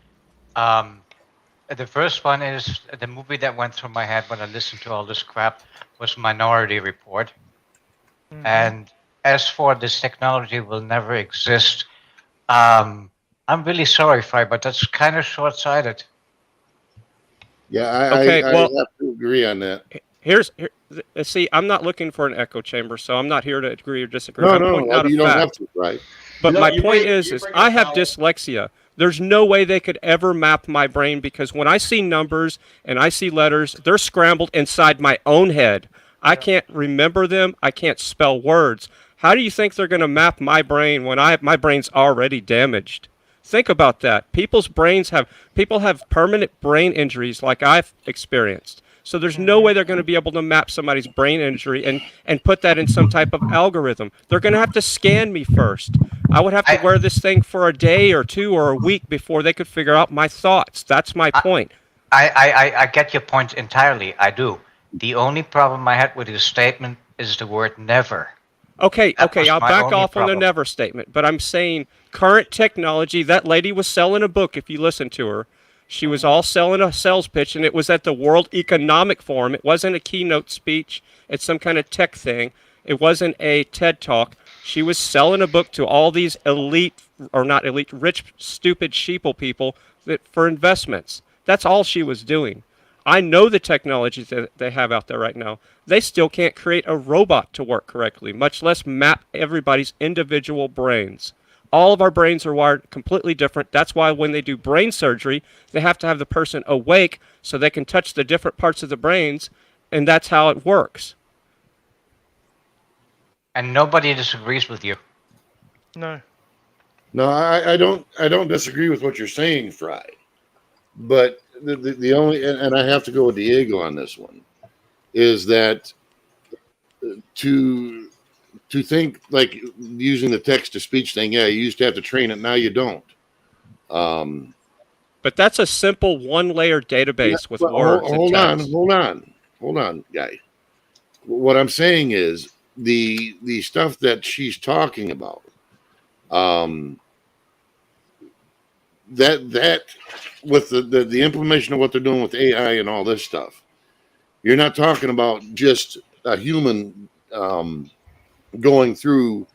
The first one is the movie that went through my head when I listened to all this crap was Minority Report. Mm-hmm. And as for this technology will never exist, I'm really sorry, Fry, but that's kind of short-sighted. Yeah, I have to agree on that. See, I'm not looking for an echo chamber, so I'm not here to agree or disagree. No, you don't have to, right? But my point is I have dyslexia. There's no way they could ever map my brain, because when I see numbers and I see letters, they're scrambled inside my own head. I can't remember them. I can't spell words. How do you think they're going to map my brain when my brain's already damaged? Think about that. People have permanent brain injuries like I've experienced. So there's no way they're going to be able to map somebody's brain injury and put that in some type of algorithm. They're going to have to scan me first. I would have to wear this thing for a day or two or a week before they could figure out my thoughts. That's my point. I get your point entirely. I do. The only problem I had with your statement is the word never. Okay, I'll back off on the never statement, but I'm saying current technology, that lady was selling a book if you listen to her. She was all selling a sales pitch, and it was at the World Economic Forum. It wasn't a keynote speech. It's some kind of tech thing. It wasn't a TED Talk. She was selling a book to all these rich, stupid sheeple people for investments. That's all she was doing. I know the technologies that they have out there right now. They still can't create a robot to work correctly, much less map everybody's individual brains. All of our brains are wired completely different. That's why when they do brain surgery, they have to have the person awake so they can touch the different parts of the brains, and that's how it works. And nobody disagrees with you. No. No, I don't disagree with what you're saying, Fry. But the only, and I have to go with Diego on this one, is that to think like using the text-to-speech thing, yeah, you used to have to train it, now you don't. But that's a simple one-layer database with words. Hold on, guy. What I'm saying is the stuff that she's talking about, that with the implementation of what they're doing with AI and all this stuff, you're not talking about just a human going through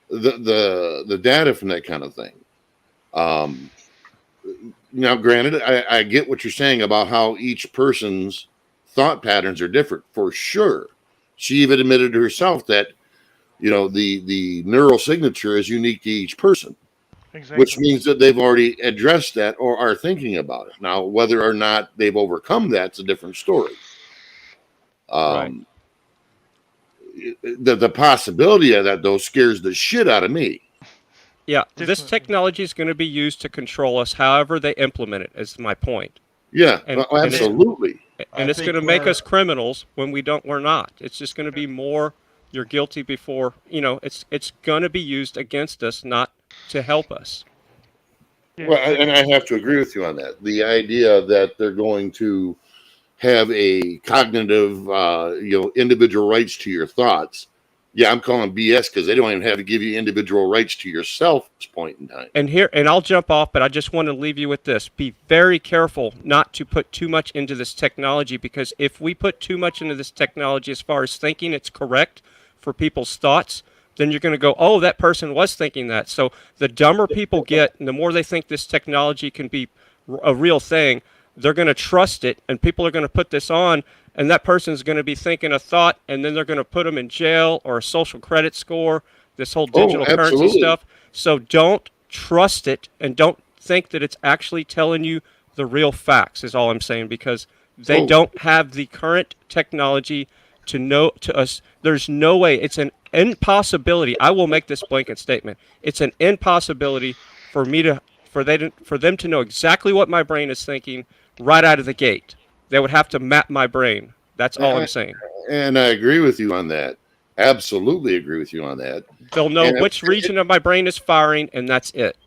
the data from that kind of thing. Now, granted, I get what you're saying about how each person's thought patterns are different, for sure. She even admitted to herself that, the neural signature is unique to each person. Exactly. Which means that they've already addressed that or are thinking about it. Now, whether or not they've overcome that's a different story. Right. The possibility of that, though, scares the shit out of me. Yeah, this Definitely. technology is going to be used to control us however they implement it, is my point. Yeah, And absolutely. And it's going to make us criminals when we're not. It's just going to be more, you're guilty before, it's going to be used against us, not to help us. Well, and I have to agree with you on that. The idea that they're going to have a cognitive, individual rights to your thoughts. Yeah, I'm calling BS because they don't even have to give you individual rights to yourself at this point in time. And I'll jump off, but I just want to leave you with this. Be very careful not to put too much into this technology, because if we put too much into this technology as far as thinking it's correct for people's thoughts, then you're going to go, oh, that person was thinking that. So the dumber people get, and the more they think this technology can be a real thing, they're going to trust it, and people are going to put this on, and that person's going to be thinking a thought, and then they're going to put them in jail or a social credit score, this whole digital currency stuff. So don't trust it, and don't think that it's actually telling you the real facts, is all I'm saying, because they don't have the current technology to know to us. There's no way. It's an impossibility. I will make this blanket statement. It's an impossibility for them to know exactly what my brain is thinking right out of the gate. They would have to map my brain. That's all I'm saying. And I agree with you on that. Absolutely agree with you on that. They'll know which region of my brain is firing, and that's it.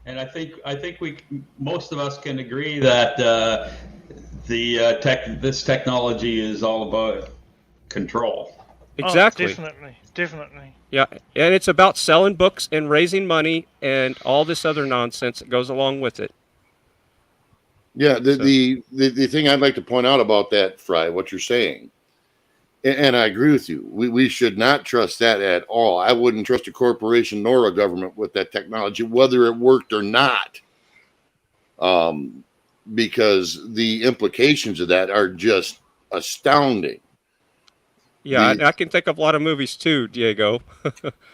And I think most of us can agree that this technology is all about control. Exactly. Definitely. Yeah, and it's about selling books and raising money and all this other nonsense that goes along with it. Yeah, the thing I'd like to point out about that, Fry, what you're saying, and I agree with you, we should not trust that at all. I wouldn't trust a corporation nor a government with that technology, whether it worked or not, because the implications of that are just astounding. Yeah, I can think of a lot of movies too, Diego.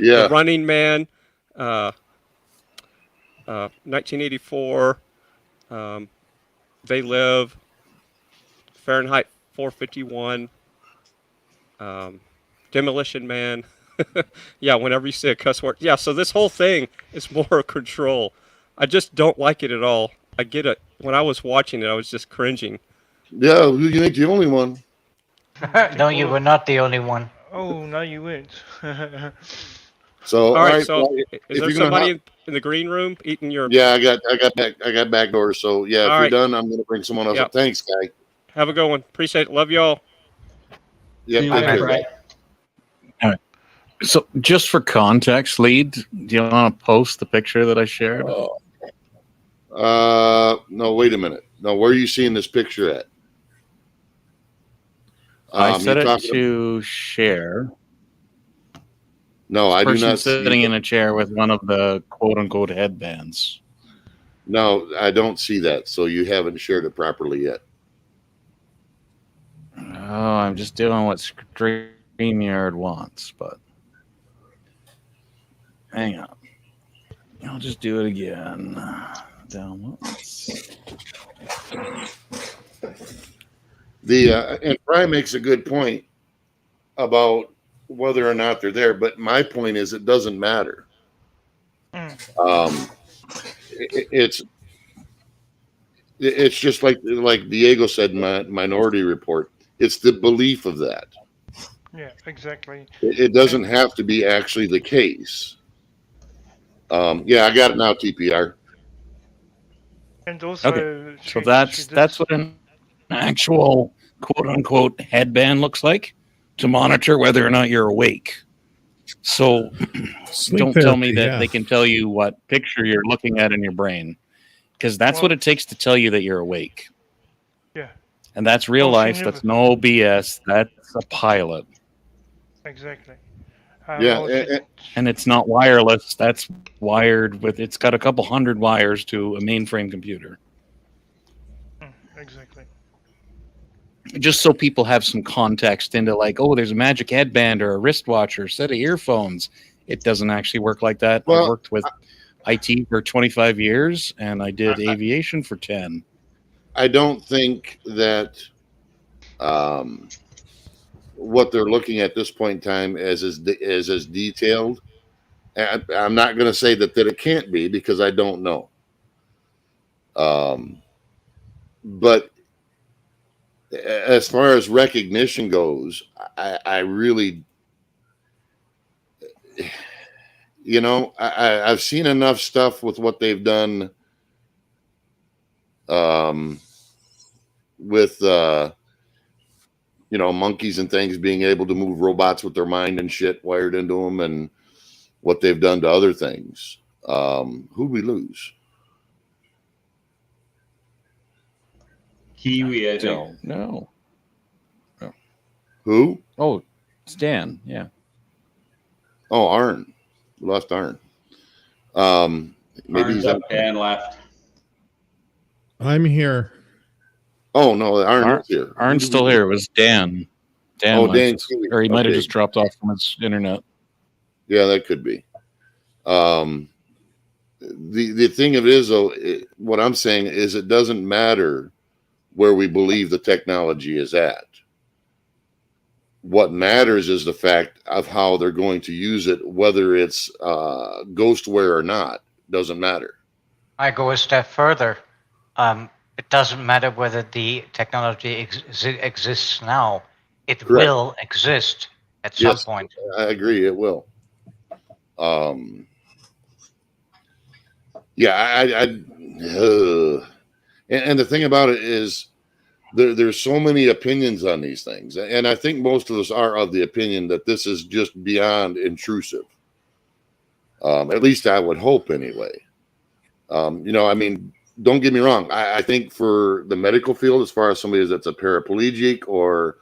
Yeah. The Running Man, 1984, They Live, Fahrenheit 451, Demolition Man. Yeah, whenever you say a cuss word. Yeah, so this whole thing is more control. I just don't like it at all. I get it. When I was watching it, I was just cringing. Yeah, who do you think the only one? No, you were not the only one. Oh, no, you weren't. So, all right. So, is there you're somebody in the green room eating your? Yeah, I got back doors. So yeah, if you're done, I'm gonna bring someone else up. Thanks, guy. Have a good one. Appreciate it. Love y'all. Yeah, See you later, Brad. All right. So, just for context, Lead, do you want to post the picture that I shared? No, wait a minute. No, where are you seeing this picture at? I set it to share. No, I do not see sitting in a chair with one of the quote-unquote headbands. No, I don't see that. So you haven't shared it properly yet. Oh, I'm just doing what StreamYard wants, but hang on. I'll just do it again. Downloads. And Brian makes a good point about whether or not they're there, but my point is it doesn't matter. It's just like Diego said in Minority Report. It's the belief of that. Yeah, exactly. It doesn't have to be actually the case. Yeah, I got it now, TPR. And also, okay. So that's what an actual quote-unquote headband looks like to monitor whether or not you're awake. So don't tell me that they can tell you what picture you're looking at in your brain, because that's what it takes to tell you that you're awake. Yeah. And that's real life. That's no BS. That's a pilot. Exactly. And it's not wireless. That's wired with, it's got a couple hundred wires to a mainframe computer. Exactly. Just so people have some context into like, oh, there's a magic headband or a wristwatch or a set of earphones. It doesn't actually work like that. Well, I worked with IT for 25 years and I did aviation for 10. I don't think that what they're looking at this point in time as detailed I'm not going to say that it can't be, because I don't know. But as far as recognition goes, I really, you know, I've seen enough stuff with what they've done with, you know, monkeys and things being able to move robots with their mind and shit wired into them, and what they've done to other things. Who'd we lose? Kiwi, I think. No. Who? Oh, Stan. Yeah. Oh, Arn. We lost Arn. Maybe Arn's he's up and left. I'm here. Oh no, Arn is here. Arn's still here. It was Dan. Dan. Oh, left. Dan Kiwi. Or he might have Okay. just dropped off from his internet. Yeah, that could be. The thing of it is, though, what I'm saying is, it doesn't matter where we believe the technology is at. What matters is the fact of how they're going to use it, whether it's ghostware or not. Doesn't matter. I go a step further. It doesn't matter whether the technology exists now. It Correct. will exist at some Yes, point. I agree. It will. Yeah, and the thing about it is, there's so many opinions on these things, and I think most of us are of the opinion that this is just beyond intrusive. At least I would hope, anyway. You know, I mean, don't get me wrong. I think for the medical field, as far as somebody that's a paraplegic or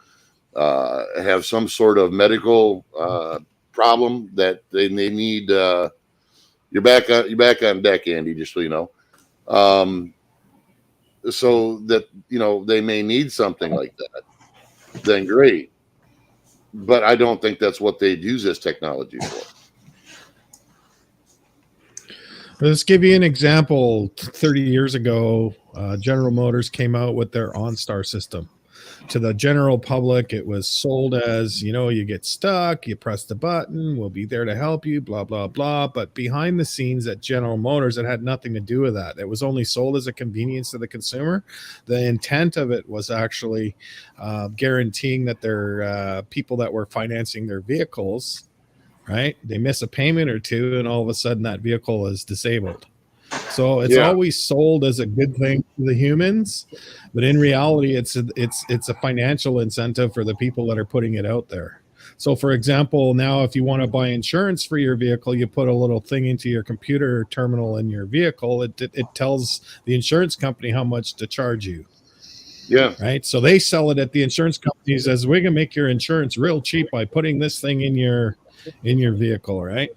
have some sort of medical problem that they need, you're back on deck, Andy. Just so you know. So that, you know, they may need something like that, then great. But I don't think that's what they'd use this technology for. Let's give you an example. 30 years ago, General Motors came out with their OnStar system. To the general public, it was sold as, you know, you get stuck, you press the button, we'll be there to help you, blah, blah, blah. But behind the scenes at General Motors, it had nothing to do with that. It was only sold as a convenience to the consumer. The intent of it was actually guaranteeing that their people that were financing their vehicles, right, they miss a payment or two, and all of a sudden that vehicle is disabled. So it's always sold as a good thing to the humans, but in reality, it's a financial incentive for the people that are putting it out there. So, for example, now if you want to buy insurance for your vehicle, you put a little thing into your computer terminal in your vehicle. It tells the insurance company how much to charge you. Yeah. Right. So they sell it at the insurance companies as, we can make your insurance real cheap by putting this thing in your vehicle. Right.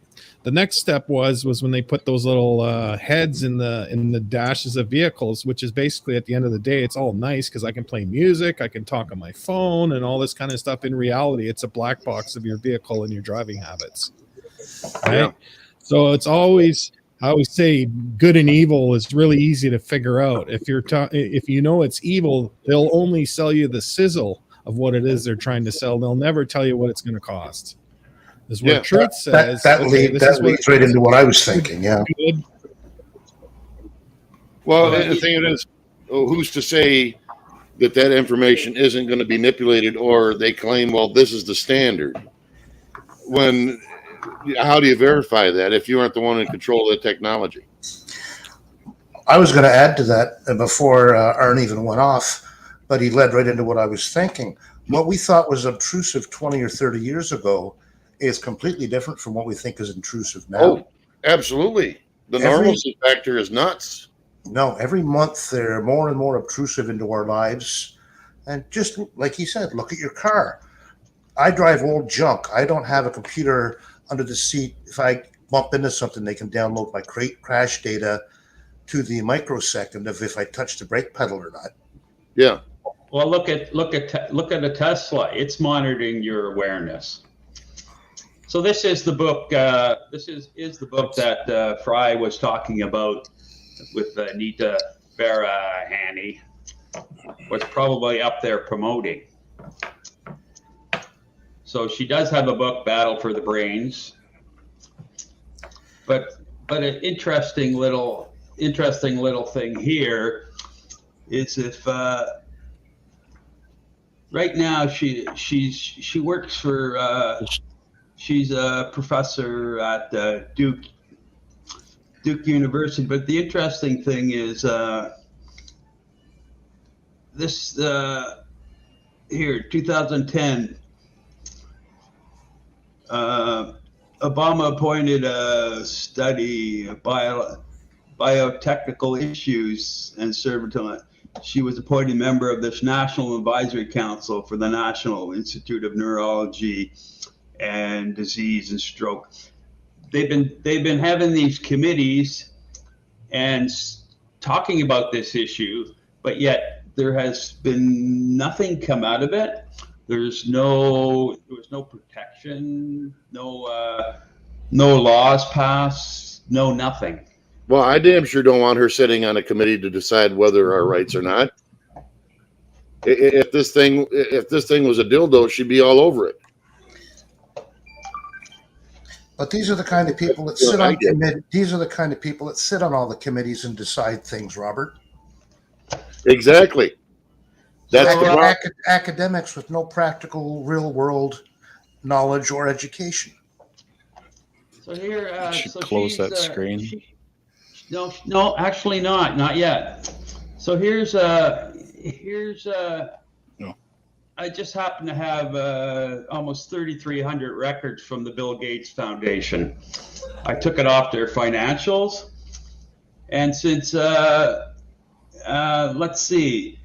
The next step was when they put those little heads in the dashes of vehicles, which is basically, at the end of the day, it's all nice because I can play music, I can talk on my phone, and all this kind of stuff. In reality, it's a black box of your vehicle and your driving habits. Right. Yeah. So it's always, I always say, good and evil is really easy to figure out. If you know it's evil, they'll only sell you the sizzle of what it is they're trying to sell. They'll never tell you what it's going to cost. Is what truth says. That leads right into what I was thinking. Yeah. Well, the thing is, who's to say that information isn't going to be manipulated, or they claim, well, this is the standard? When, how do you verify that if you aren't the one in control of the technology? I was going to add to that before Arn even went off, but he led right into what I was thinking. What we thought was obtrusive 20 or 30 years ago is completely different from what we think is intrusive now. Oh, absolutely. The normalcy factor is nuts. No, every month they're more and more obtrusive into our lives. And just like he said, look at your car. I drive old junk. I don't have a computer under the seat. If I bump into something, they can download my crash data to the microsecond of if I touch the brake pedal or not. Yeah. Well, look at a Tesla. It's monitoring your awareness. So this is the book. This is the book that Fry was talking about with Anita Barahani. Was probably up there promoting. So she does have a book, Battle for the Brains. but an interesting little thing here is if right now she works for she's a professor at Duke University. But the interesting thing is this here 2010. Obama appointed a study of biotechnical issues and served until she was appointed member of this National Advisory Council for the National Institute of Neurology and Disease and Stroke. They've been having these committees and talking about this issue, but yet there has been nothing come out of it. There was no protection, no laws passed, no nothing. Well, I damn sure don't want her sitting on a committee to decide whether our rights or not. If this thing was a dildo, she'd be all over it. But these are the kind of people that sit on committee. These are the kind of people that sit on all the committees and decide things, Robert. Exactly. That's academics with no practical, real-world knowledge or education. So here, should close that screen. No, actually not yet. So here's I just happen to have almost 3,300 records from the Bill Gates Foundation. I took it off their financials, and since let's see,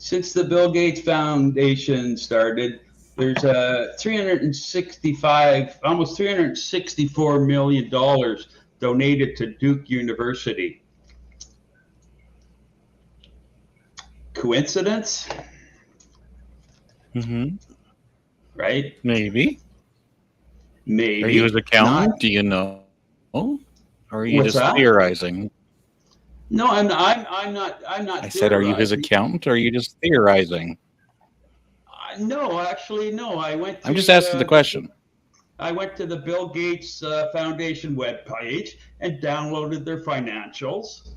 since the Bill Gates Foundation started, there's almost $364 million donated to Duke University. Coincidence? Mm-hmm. Right? Maybe. Maybe. Are you his accountant? Not. Do you know? Or are you What's just that? theorizing? No, I'm not. I said, are you his accountant or are you just theorizing? No, actually, no. I'm just asking the question. I went to the Bill Gates Foundation webpage and downloaded their financials,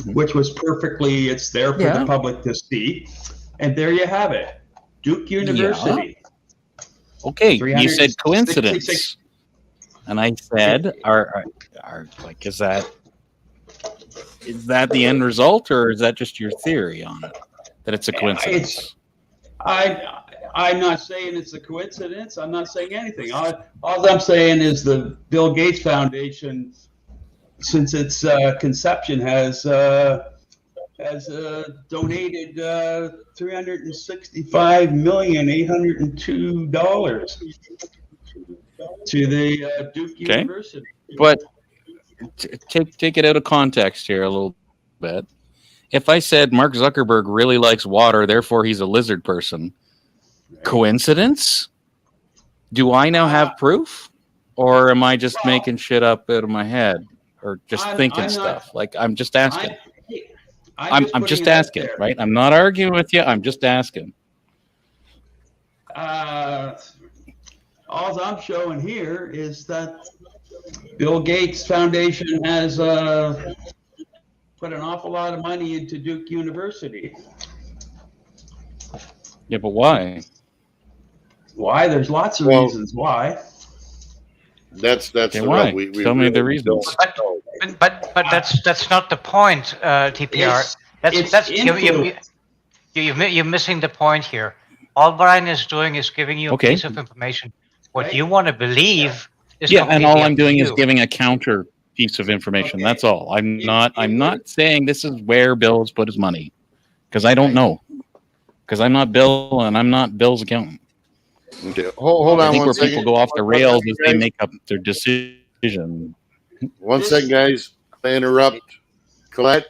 which was perfectly, it's there for the public to see. And there you have it. Duke University. Yeah. Okay, you said coincidence. And I said, is that the end result, or is that just your theory on it? That it's a coincidence? I'm not saying it's a coincidence. I'm not saying anything. All I'm saying is the Bill Gates Foundation, since its conception, has donated $365,802 to the Duke University. But take it out of context here a little bit. If I said Mark Zuckerberg really likes water, therefore he's a lizard person, coincidence? Do I now have proof? Or am I just making shit up out of my head? Or just thinking stuff? I'm just asking. I'm just asking, right? I'm not arguing with you. I'm just asking. All I'm showing here is that Bill Gates Foundation has put an awful lot of money into Duke University. Yeah, but why? Why? There's lots of reasons why. That's okay, why? Tell me the reasons. But that's not the point, TPR. You're missing the point here. All Brian is doing is giving you a piece of information. What you want to believe is and all I'm doing is giving a counter piece of information. That's all. I'm not saying this is where Bill's put his money, because I don't know. Because I'm not Bill and I'm not Bill's accountant. Okay, hold on. I think where people go off the rails as they make up their decision. One second, guys. I interrupt. Colette,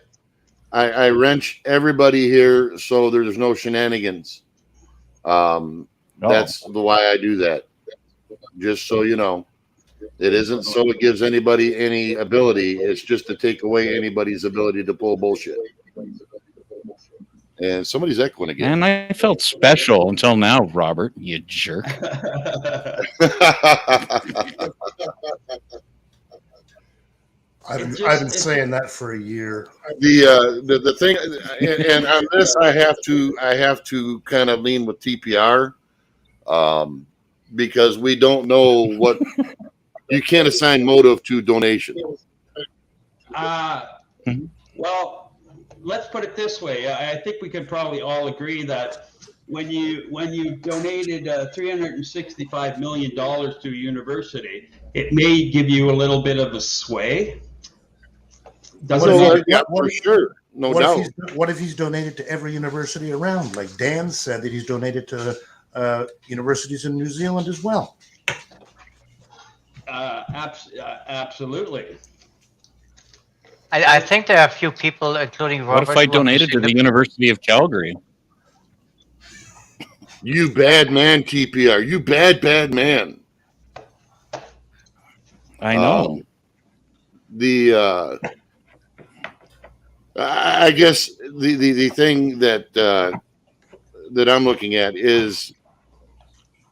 I wrench everybody here so there's no shenanigans. That's why I do that. Just so you know. It isn't so it gives anybody any ability. It's just to take away anybody's ability to pull bullshit. And somebody's echoing again. And I felt special until now, Robert, you jerk. I've been saying that for a year. The thing, and on this, I have to kind of lean with TPR, because we don't know what you can't assign motive to donation. Well, let's put it this way. I think we can probably all agree that when you donated $365 million to a university, it may give you a little bit of a sway. For sure, no doubt. What if he's donated to every university around? Like Dan said that he's donated to universities in New Zealand as well. Absolutely. I think there are a few people, including Robert. What if I donated to the University of Calgary? You bad man, TPR. You bad man. I know. I guess the thing that that I'm looking at is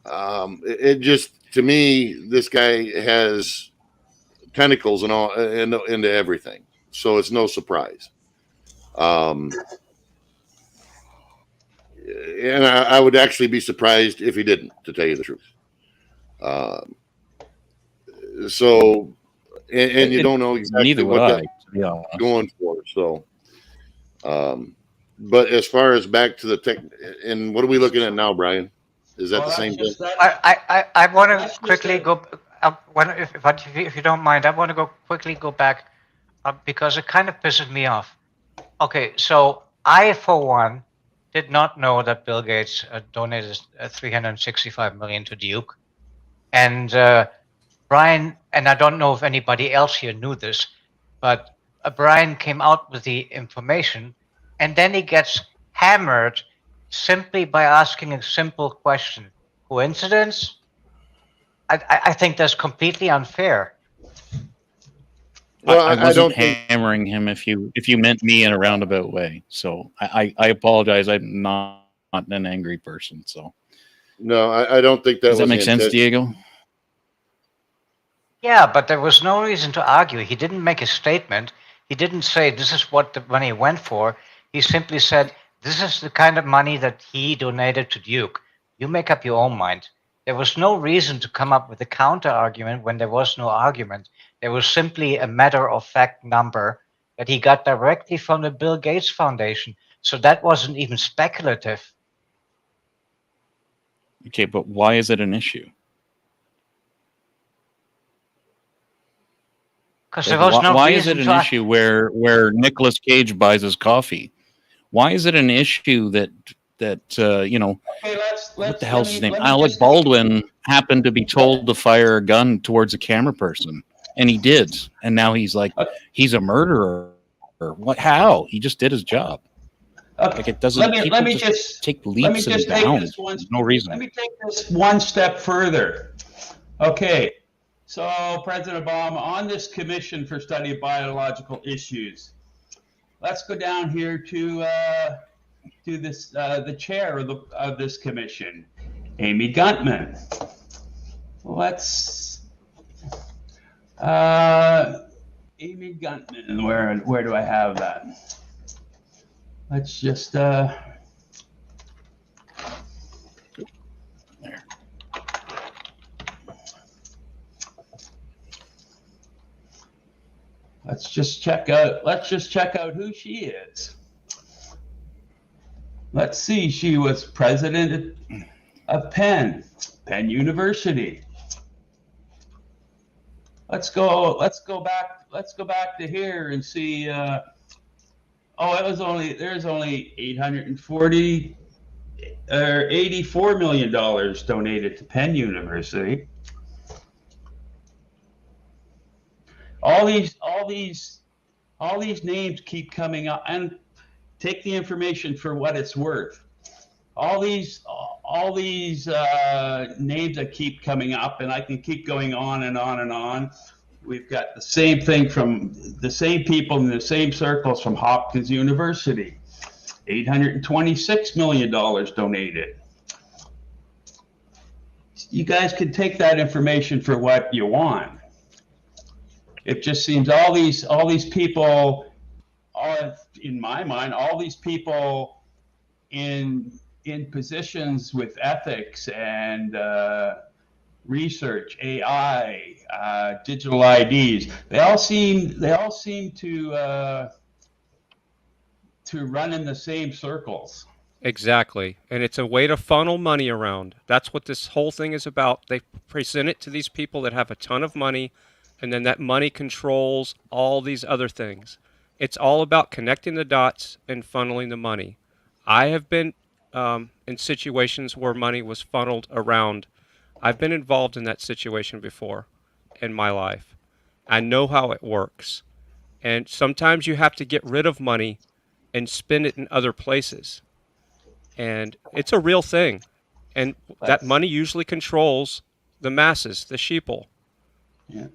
it just, to me, this guy has tentacles and all into everything, so it's no surprise. And I would actually be surprised if he didn't, to tell you the truth. So, and you don't know exactly what they're going for. So, but as far as back to the tech, and what are we looking at now, Brian? Is that the same thing? I want to quickly go. If you don't mind, I want to quickly go back because it kind of pisses me off. Okay, so I, for one, did not know that Bill Gates donated $365 million to Duke, and Brian, and I don't know if anybody else here knew this, but Brian came out with the information, and then he gets hammered simply by asking a simple question. Coincidence? I think that's completely unfair. Well, I wasn't hammering him if you meant me in a roundabout way. So I apologize. I'm not an angry person. So no, I don't think that. Does that make sense, Diego? Yeah, but there was no reason to argue. He didn't make a statement. He didn't say this is what the money went for. He simply said this is the kind of money that he donated to Duke. You make up your own mind. There was no reason to come up with a counter argument when there was no argument. There was simply a matter-of-fact number that he got directly from the Bill Gates Foundation. So that wasn't even speculative. Okay, but why is it an issue? Because there was no why reason is it an issue where Nicolas Cage buys his coffee? Why is it an issue that you know? Okay, what the hell's his name? Alec Baldwin happened to be told to fire a gun towards a camera person, and he did, and now he's like he's a murderer. Or what? How? He just did his job. Like it doesn't. Let me just take leaps and bounds. No reason. Let me take this one step further. Okay, so President Obama, on this Commission for Study of Biological Issues, let's go down here to this the chair of this commission, Amy Gutman. Let's Amy Gutman. Where do I have that? Let's just there. Let's just check out who she is. Let's see. She was president of Penn University. Let's go back to here and see. There's only $84 million donated to Penn University. All these names keep coming up, and take the information for what it's worth. All these names that keep coming up, and I can keep going on and on and on. We've got the same thing from the same people in the same circles from Hopkins University. $826 million donated. You guys can take that information for what you want. It just seems all these people, in my mind, all these people in positions with ethics and research, AI, digital IDs, they all seem to run in the same circles. Exactly. And it's a way to funnel money around. That's what this whole thing is about. They present it to these people that have a ton of money, and then that money controls all these other things. It's all about connecting the dots and funneling the money. I have been in situations where money was funneled around. I've been involved in that situation before in my life. I know how it works. And sometimes you have to get rid of money and spend it in other places. And it's a real thing. And that money usually controls the masses, the sheeple. Yeah.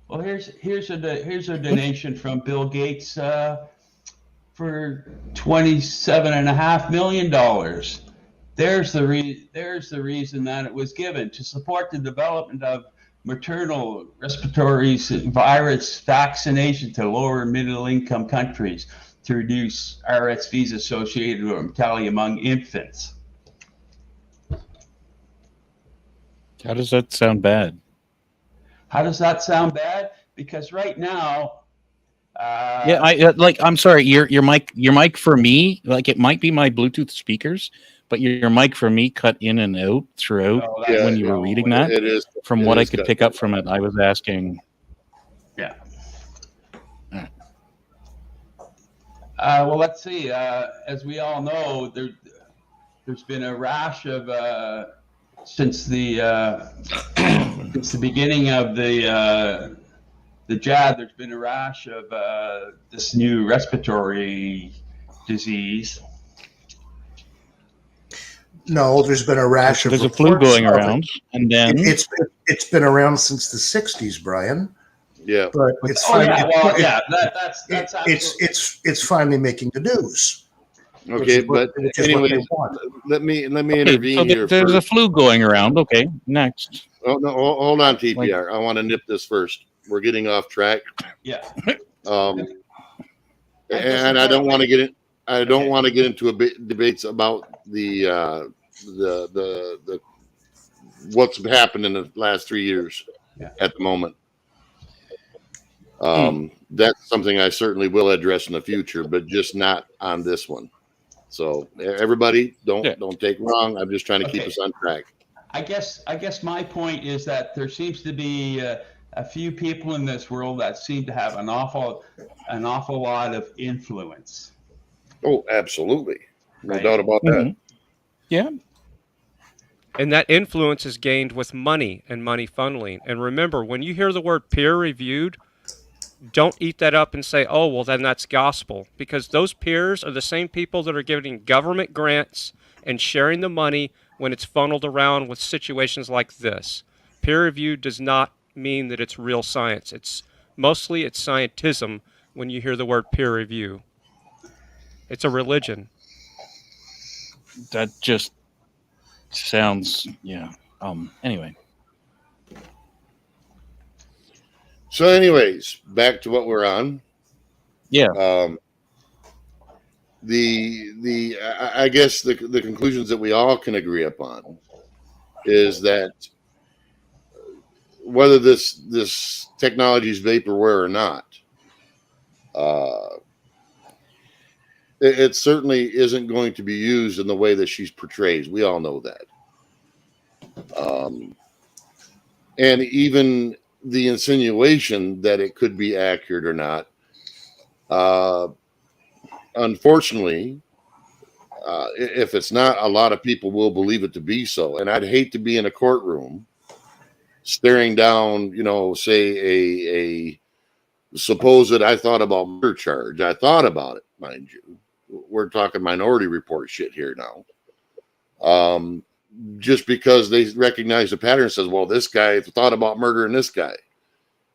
Well, here's a donation from Bill Gates for $27.5 million. There's the reason that it was given, to support the development of maternal respiratory virus vaccination to lower and middle income countries to reduce RSVs associated with mortality among infants. How does that sound bad? How does that sound bad? Because right now, Yeah, I'm sorry, your mic for me, like it might be my Bluetooth speakers, but your mic for me cut in and out throughout when you were reading that. It is. From what I could pick up from it, I was asking. Yeah. Well, let's see. As we all know, there's been a rash of since the beginning of the jab. There's been a rash of this new respiratory disease. No, there's been a rash of. There's a flu going around, and then it's been around since the '60s, Brian. Yeah, but it's it's finally making the news. Okay, but anyway, let me intervene here. There's a flu going around. Okay, next. Oh no, hold on, TPR. I want to nip this first. We're getting off track. Yeah. And I don't want to get in. I don't want to get into debates about the what's happened in the last 3 years at the moment. That's something I certainly will address in the future, but just not on this one. So everybody, don't take it wrong. I'm just trying to keep us on track. I guess my point is that there seems to be a few people in this world that seem to have an awful lot of influence. Oh, absolutely. No doubt about that. Yeah. And that influence is gained with money and money funneling. And remember, when you hear the word peer reviewed, don't eat that up and say, oh, well, then that's gospel. Because those peers are the same people that are giving government grants and sharing the money when it's funneled around with situations like this. Peer reviewed does not mean that it's real science. It's scientism when you hear the word peer review. It's a religion. That just sounds, anyway. So anyways, back to what we're on. Yeah. I guess the conclusions that we all can agree upon is that whether this technology is vaporware or not, it certainly isn't going to be used in the way that she's portrays. We all know that. And even the insinuation that it could be accurate or not, unfortunately, if it's not, a lot of people will believe it to be so. And I'd hate to be in a courtroom staring down, say a supposed I thought about murder charge. I thought about it, mind you. We're talking Minority Report shit here now. Just because they recognize the pattern and says, well, this guy thought about murdering this guy.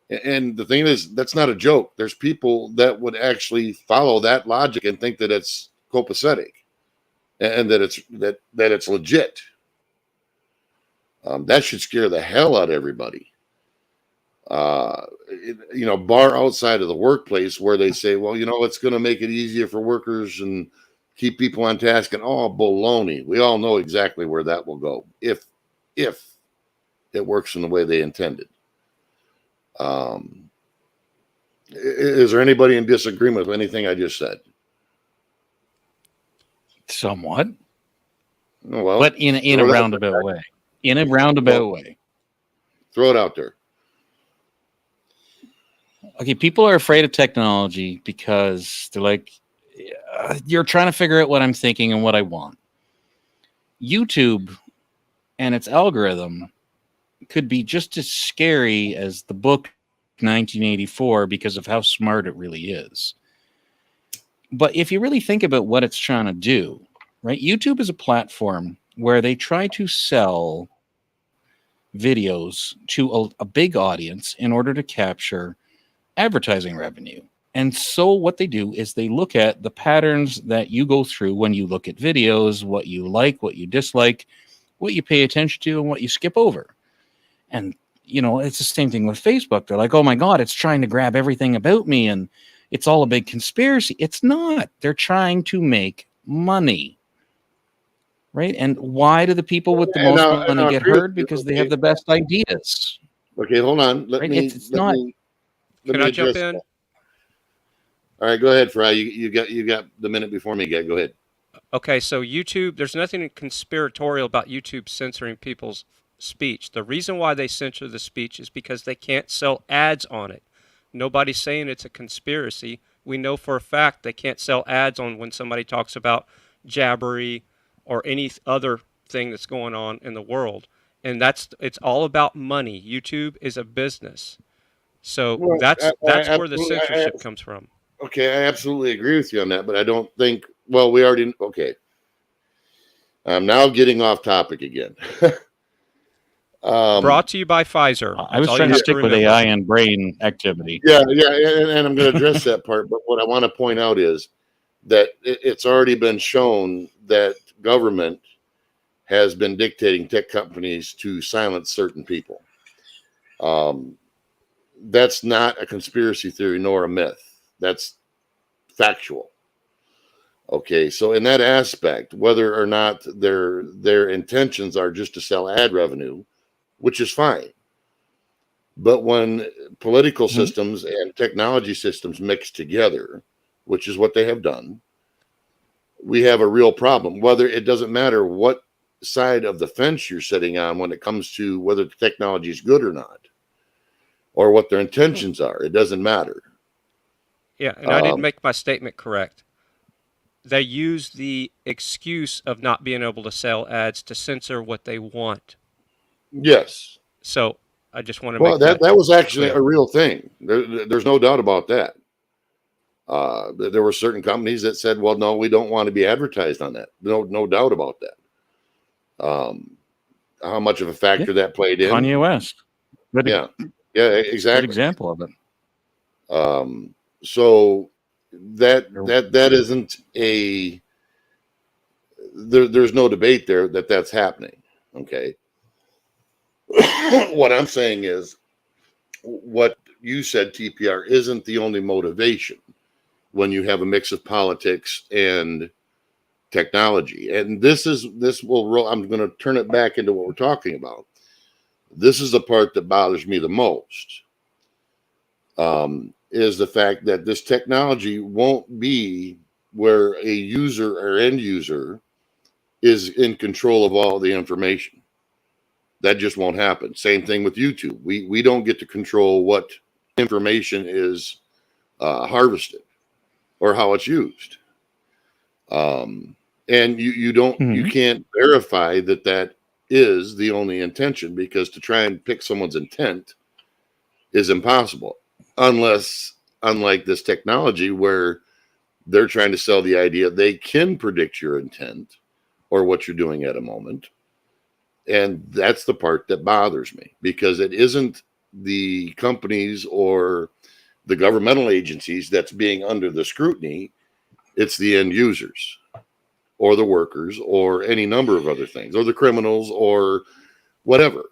And the thing is, that's not a joke. There's people that would actually follow that logic and think that it's copacetic and that it's legit. That should scare the hell out of everybody. bar outside of the workplace where they say, well, it's going to make it easier for workers and keep people on task, and all baloney. We all know exactly where that will go if it works in the way they intended. Is there anybody in disagreement with anything I just said? Somewhat. Well, but in a roundabout way. In a roundabout way. Throw it out there. Okay, people are afraid of technology because they're like, you're trying to figure out what I'm thinking and what I want. YouTube and its algorithm could be just as scary as the book 1984 because of how smart it really is. But if you really think about what it's trying to do, right? YouTube is a platform where they try to sell videos to a big audience in order to capture advertising revenue. And so what they do is they look at the patterns that you go through when you look at videos, what you like, what you dislike, what you pay attention to, and what you skip over. And, it's the same thing with Facebook. They're like, oh my God, it's trying to grab everything about me and it's all a big conspiracy. It's not. They're trying to make money. Right? And why do the people with the most money get heard? Because they have the best ideas. Okay, hold on. Let me Can I jump in? All right, go ahead, Fry. You got the minute before me. Go ahead. Okay, so YouTube, there's nothing conspiratorial about YouTube censoring people's speech. The reason why they censor the speech is because they can't sell ads on it. Nobody's saying it's a conspiracy. We know for a fact they can't sell ads on when somebody talks about jabbery or any other thing that's going on in the world. And it's all about money. YouTube is a business. So that's where the censorship comes from. Okay, I absolutely agree with you on that, but I don't think, we already, okay. I'm now getting off topic again. Brought to you by Pfizer. I was trying to stick with AI and brain activity. Yeah, and I'm going to address that part, but what I want to point out is that it's already been shown that government has been dictating tech companies to silence certain people. That's not a conspiracy theory nor a myth. That's factual. Okay, so in that aspect, whether or not their intentions are just to sell ad revenue, which is fine. But when political systems and technology systems mix together, which is what they have done, we have a real problem. Whether it doesn't matter what side of the fence you're sitting on when it comes to whether the technology is good or not, or what their intentions are, it doesn't matter. Yeah, and I didn't make my statement correct. They use the excuse of not being able to sell ads to censor what they want. Yes. So I just want to make that was actually a real thing. There's no doubt about that. There were certain companies that said, well, no, we don't want to be advertised on that. No doubt about that. How much of a factor that played in? Kanye West. Yeah, exactly. Good example of it. So that isn't a there's no debate there that's happening. Okay. What I'm saying is what you said, TPR, isn't the only motivation when you have a mix of politics and technology. And this will roll. I'm going to turn it back into what we're talking about. This is the part that bothers me the most. Is the fact that this technology won't be where a user or end user is in control of all the information. That just won't happen. Same thing with YouTube. We don't get to control what information is harvested or how it's used. And you don't you can't verify that is the only intention, because to try and pick someone's intent is impossible. Unlike this technology where they're trying to sell the idea they can predict your intent or what you're doing at a moment. And that's the part that bothers me, because it isn't the companies or the governmental agencies that's being under the scrutiny. It's the end users or the workers or any number of other things, or the criminals or whatever.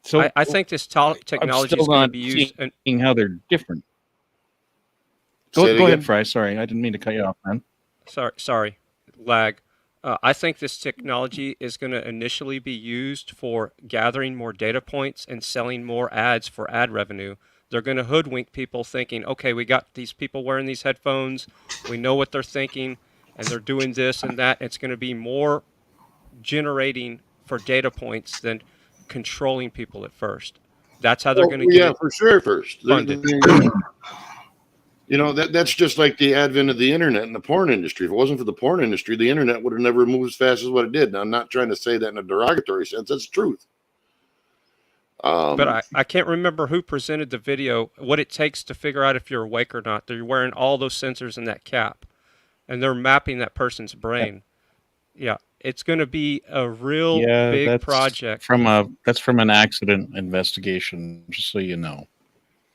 So I think this I'm technology still is going to not be used. seeing how they're different. Say it Go ahead, again. Fry. Sorry, I didn't mean to cut you off, man. Sorry, lag. I think this technology is going to initially be used for gathering more data points and selling more ads for ad revenue. They're going to hoodwink people thinking, okay, we got these people wearing these headphones, we know what they're thinking, and they're doing this and that. It's going to be more generating for data points than controlling people at first. That's how they're Well, going to get yeah, it for sure. First, funded. you know, that's just like the advent of the internet and the porn industry. If it wasn't for the porn industry, the internet would have never moved as fast as what it did. Now, I'm not trying to say that in a derogatory sense. That's the truth. But I can't remember who presented the video, what it takes to figure out if you're awake or not. They're wearing all those sensors in that cap, and they're mapping that person's brain. Yeah, it's going to be a real Yeah, big project. that's from an accident investigation, just so you know.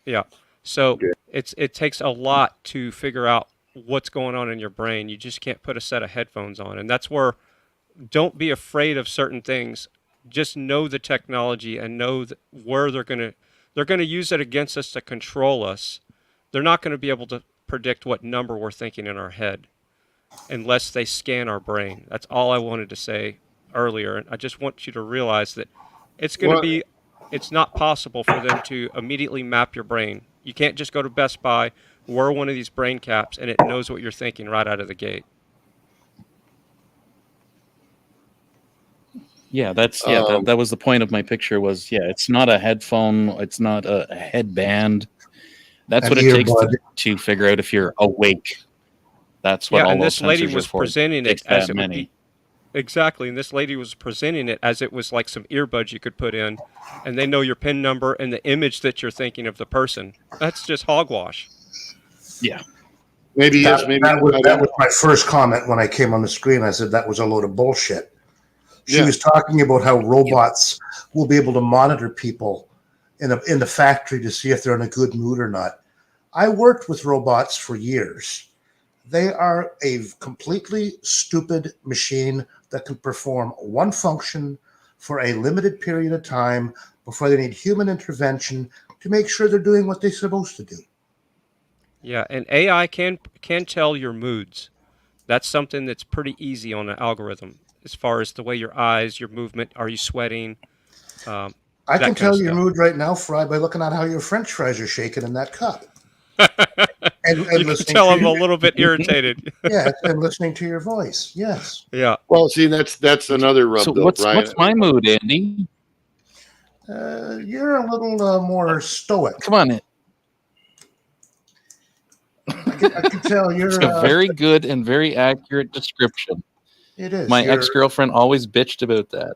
Yeah, so it takes a lot to figure out what's going on in your brain. You just can't put a set of headphones on, and that's where don't be afraid of certain things. Just know the technology and know where they're going to use it against us to control us. They're not going to be able to predict what number we're thinking in our head unless they scan our brain. That's all I wanted to say earlier. And I just want you to realize that it's going to be, it's not possible for them to immediately map your brain. You can't just go to Best Buy, wear one of these brain caps, and it knows what you're thinking right out of the gate. Yeah, that was the point of my picture was, it's not a headphone, it's not a headband. That's what it takes to figure out if you're awake. That's what all those sensors are for. Presenting it it as that it many. would be. Exactly, and this lady was presenting it as it was like some earbuds you could put in, and they know your PIN number and the image that you're thinking of the person. That's just hogwash. Yeah. Maybe that, yes, maybe that was my first comment when I came on the screen. I said that was a load of bullshit. She was talking about how robots will be able to monitor people in the factory to see if they're in a good mood or not. I worked with robots for years. They are a completely stupid machine that can perform one function for a limited period of time before they need human intervention to make sure they're doing what they're supposed to do. Yeah, and AI can tell your moods. That's something that's pretty easy on an algorithm as far as the way your eyes, your movement, are you sweating? I can tell your mood right now, Fry, by looking at how your French fries are shaking in that cup. and you can tell I'm a little bit irritated. Yeah, and listening to your voice. Yes. Yeah. Well, see, that's another rub. So though, what's Brian. my mood, Andy? You're a little more stoic. Come on. I can tell you're. It's a very good and very accurate description. It is. My ex-girlfriend always bitched about that.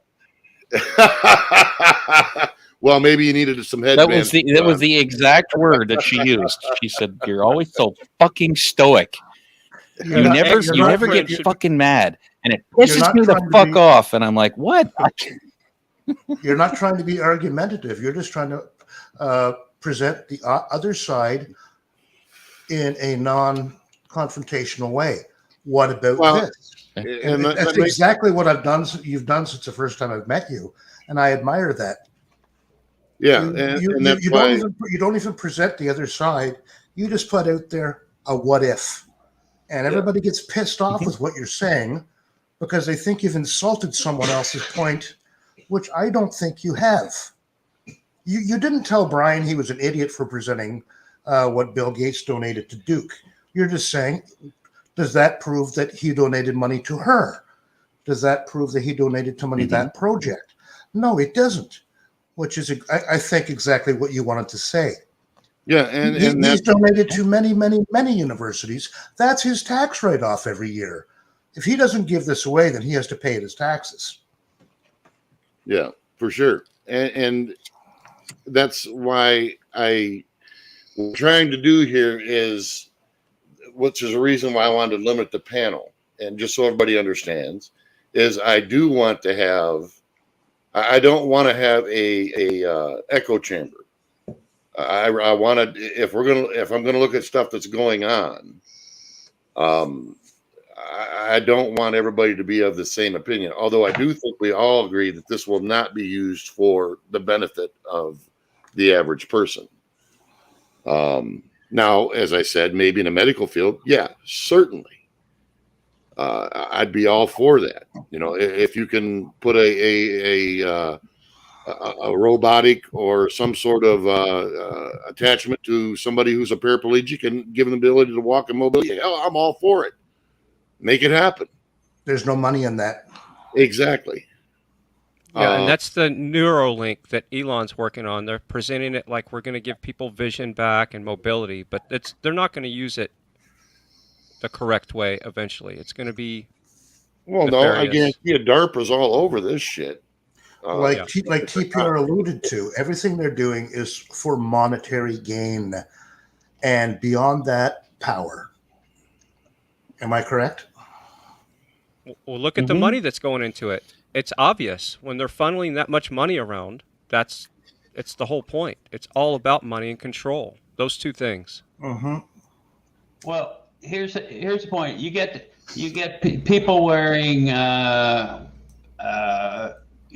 Well, maybe you needed some headbands. That was the exact word that she used. She said, "You're always so fucking stoic. You never get fucking mad, and it pisses me the fuck off." And I'm like, "What?" You're not trying to be argumentative. You're just trying to present the other side in a non-confrontational way. What about this? And that's exactly what you've done since the first time I've met you, and I admire that. Yeah, you don't even present the other side. You just put out there a what if, and everybody gets pissed off with what you're saying because they think you've insulted someone else's point, which I don't think you have. You didn't tell Brian he was an idiot for presenting what Bill Gates donated to Duke. You're just saying, does that prove that he donated money to her? Does that prove that he donated to money to that project? No, it doesn't. Which is, I think, exactly what you wanted to say. Yeah, and he's donated to many, many, many universities. That's his tax write-off every year. If he doesn't give this away, then he has to pay it as taxes. Yeah, for sure. And that's why what I'm trying to do here is, which is a reason why I wanted to limit the panel. And just so everybody understands, is I do want to have, I don't want to have a echo chamber. I want to, if I'm going to look at stuff that's going on, I don't want everybody to be of the same opinion. Although I do think we all agree that this will not be used for the benefit of the average person. Now, as I said, maybe in a medical field, yeah, certainly. I'd be all for that. If you can put a robotic or some sort of attachment to somebody who's a paraplegic and give them the ability to walk and mobility, hell, I'm all for it. Make it happen. There's no money in that. Exactly. Yeah, and that's the Neuralink that Elon's working on. They're presenting it like we're going to give people vision back and mobility, but they're not going to use it the correct way eventually. It's going to be no, I guarantee you DARPA's all over this shit. Like TPR alluded to, everything they're doing is for monetary gain, and beyond that, power. Am I correct? Well, look at the money that's going into it. It's obvious when they're funneling that much money around. It's the whole point. It's all about money and control. Those two things. Well, here's the point. You get people wearing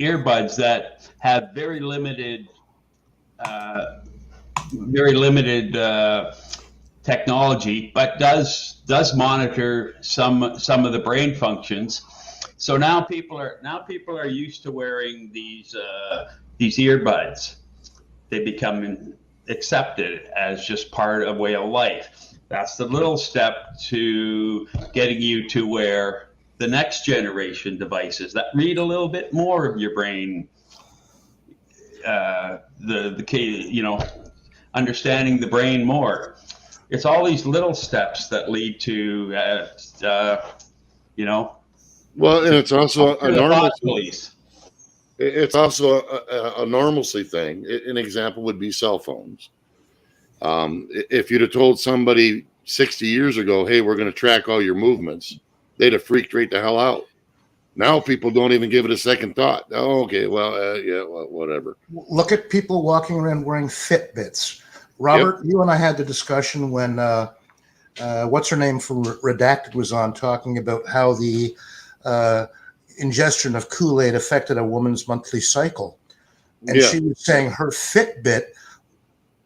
earbuds that have very limited technology, but does monitor some of the brain functions. So now people are used to wearing these earbuds. They become accepted as just part of way of life. That's the little step to getting you to wear the next generation devices that read a little bit more of your brain. Understanding the brain more. It's all these little steps that lead to, Well, and it's also a normalcy. It's also a normalcy thing. An example would be cell phones. If you'd have told somebody 60 years ago, hey, we're going to track all your movements, they'd have freaked right the hell out. Now people don't even give it a second thought. Oh, okay, well, yeah, well, whatever. Look at people walking around wearing Fitbits. Robert, you and I had the discussion when what's her name from Redacted was on, talking about how the ingestion of Kool-Aid affected a woman's monthly cycle. And she was saying her Fitbit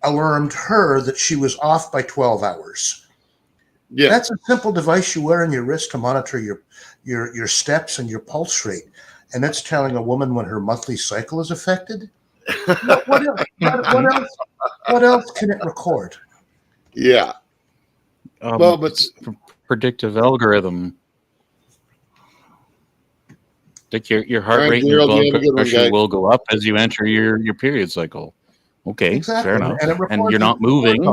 alarmed her that she was off by 12 hours. Yeah. That's a simple device you wear on your wrist to monitor your steps and your pulse rate. And that's telling a woman when her monthly cycle is affected. What else can it record? Yeah. But predictive algorithm. Like your heart rate and your blood pressure will go up as you enter your period cycle. Okay, exactly. Fair enough. And you're not moving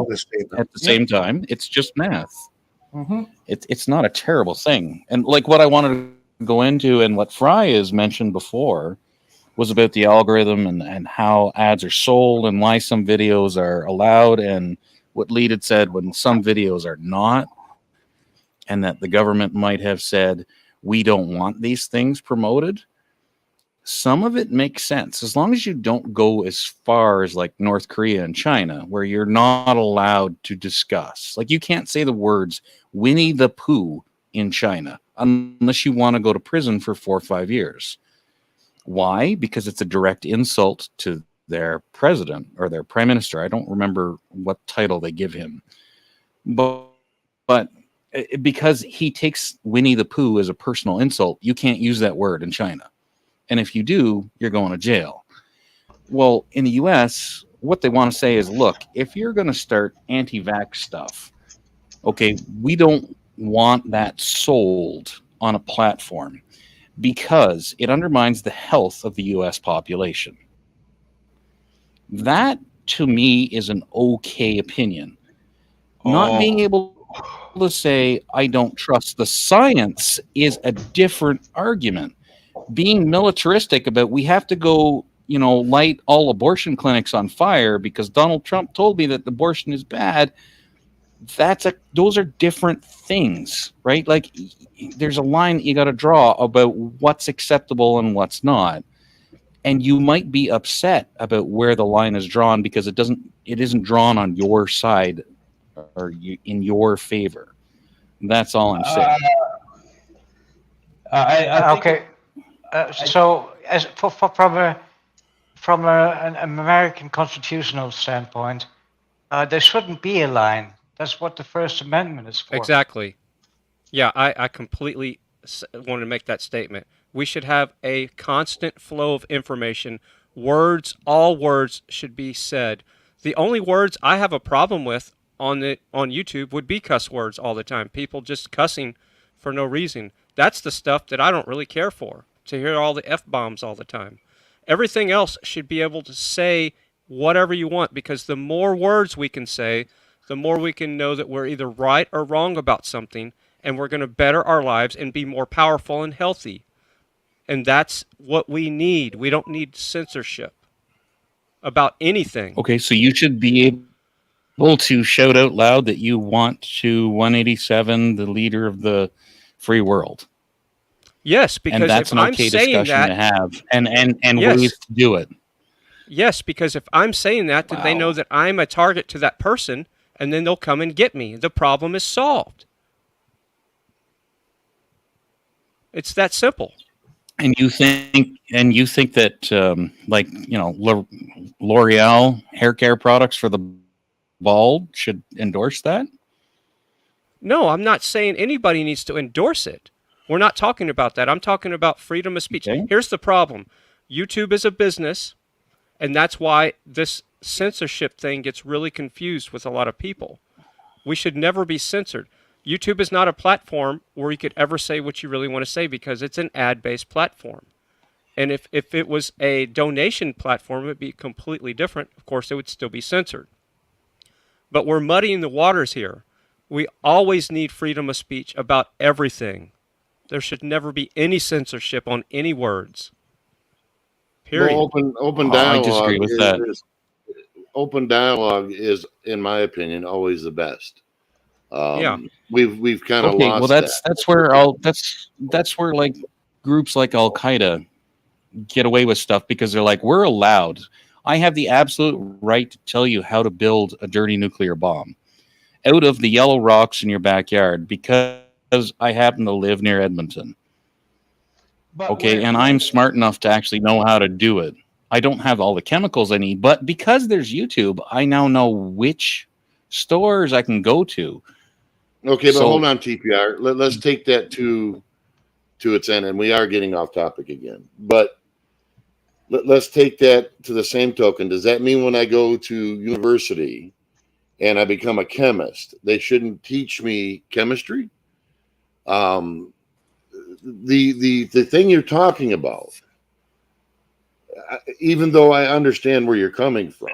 at the same time. It's just math. It's not a terrible thing. And like what I wanted to go into and what Fry has mentioned before was about the algorithm and how ads are sold and why some videos are allowed and what Lead had said when some videos are not, and that the government might have said, we don't want these things promoted. Some of it makes sense as long as you don't go as far as like North Korea and China, where you're not allowed to discuss. Like you can't say the words Winnie the Pooh in China unless you want to go to prison for 4 or 5 years. Why? Because it's a direct insult to their president or their prime minister. I don't remember what title they give him, but because he takes Winnie the Pooh as a personal insult, you can't use that word in China. And if you do, you're going to jail. Well, in the US, what they want to say is, look, if you're going to start anti-vax stuff, okay, we don't want that sold on a platform because it undermines the health of the US population. That, to me, is an okay opinion. Not being able to say, I don't trust the science is a different argument. Being militaristic about we have to go, light all abortion clinics on fire because Donald Trump told me that abortion is bad. Those are different things, right? Like there's a line you got to draw about what's acceptable and what's not. And you might be upset about where the line is drawn because it isn't drawn on your side or in your favor. That's all I'm saying. I think Okay. So, as from an American constitutional standpoint, there shouldn't be a line. That's what the First Amendment is for. Exactly. Yeah, I completely wanted to make that statement. We should have a constant flow of information. Words, all words should be said. The only words I have a problem with on YouTube would be cuss words all the time. People just cussing for no reason. That's the stuff that I don't really care for. To hear all the F-bombs all the time. Everything else should be able to say whatever you want, because the more words we can say, the more we can know that we're either right or wrong about something, and we're going to better our lives and be more powerful and healthy. And that's what we need. We don't need censorship about anything. Okay, so you should be able to shout out loud that you want to 187 the leader of the free world. Yes, because and that's if an I'm okay saying discussion that, to have, and yes. ways to do it. Yes, because if I'm saying that, then they know that I'm a target to that person, and then they'll come and get me. The problem is solved. It's that simple. And you think that like, you know, L'Oreal hair care products for the bald should endorse that? No, I'm not saying anybody needs to endorse it. We're not talking about that. I'm talking about freedom of speech. Okay. Here's the problem. YouTube is a business, and that's why this censorship thing gets really confused with a lot of people. We should never be censored. YouTube is not a platform where you could ever say what you really want to say, because it's an ad-based platform. And if it was a donation platform, it would be completely different. Of course, it would still be censored. But we're muddying the waters here. We always need freedom of speech about everything. There should never be any censorship on any words. Period. Well, open I dialogue disagree with that. Open dialogue is, in my opinion, always the best. Yeah. We've kind of Okay, lost well that's where like groups like Al Qaeda get away with stuff, because they're like, we're allowed. I have the absolute right to tell you how to build a dirty nuclear bomb out of the yellow rocks in your backyard because I happen to live near Edmonton. But okay, and I'm smart enough to actually know how to do it. I don't have all the chemicals I need, but because there's YouTube, I now know which stores I can go to. Okay, but hold on, TPR. Let's take that to its end, and we are getting off topic again. But let's take that to the same token. Does that mean when I go to university and I become a chemist, they shouldn't teach me chemistry? The thing you're talking about, even though I understand where you're coming from,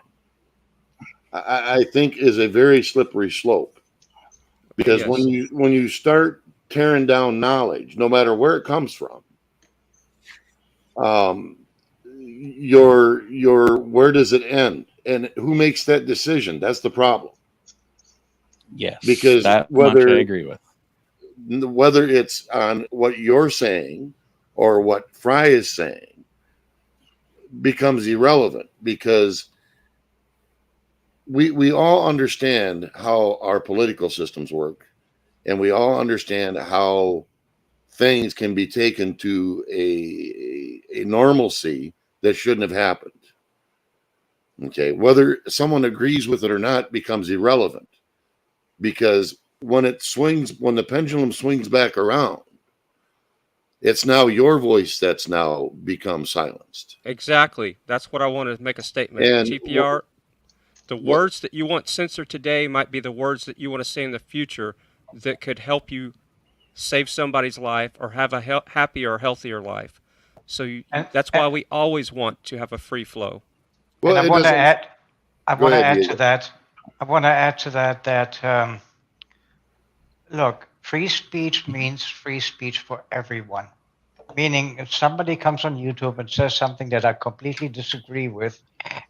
I think is a very slippery slope. Because Yes. when you start tearing down knowledge, no matter where it comes from, your where does it end, and who makes that decision? That's the problem. Yes, because that much I agree with. Whether it's on what you're saying or what Fry is saying becomes irrelevant, because we all understand how our political systems work, and we all understand how things can be taken to a normalcy that shouldn't have happened. Okay, whether someone agrees with it or not becomes irrelevant, because when the pendulum swings back around, it's now your voice that's now become silenced. Exactly. That's what I want to make a statement. And TPR, the words that you want censored today might be the words that you want to say in the future that could help you save somebody's life or have a happier, healthier life. So that's why we always want to have a free flow. Well, and I want to add. I want to add to that. Look, free speech means free speech for everyone. Meaning, if somebody comes on YouTube and says something that I completely disagree with,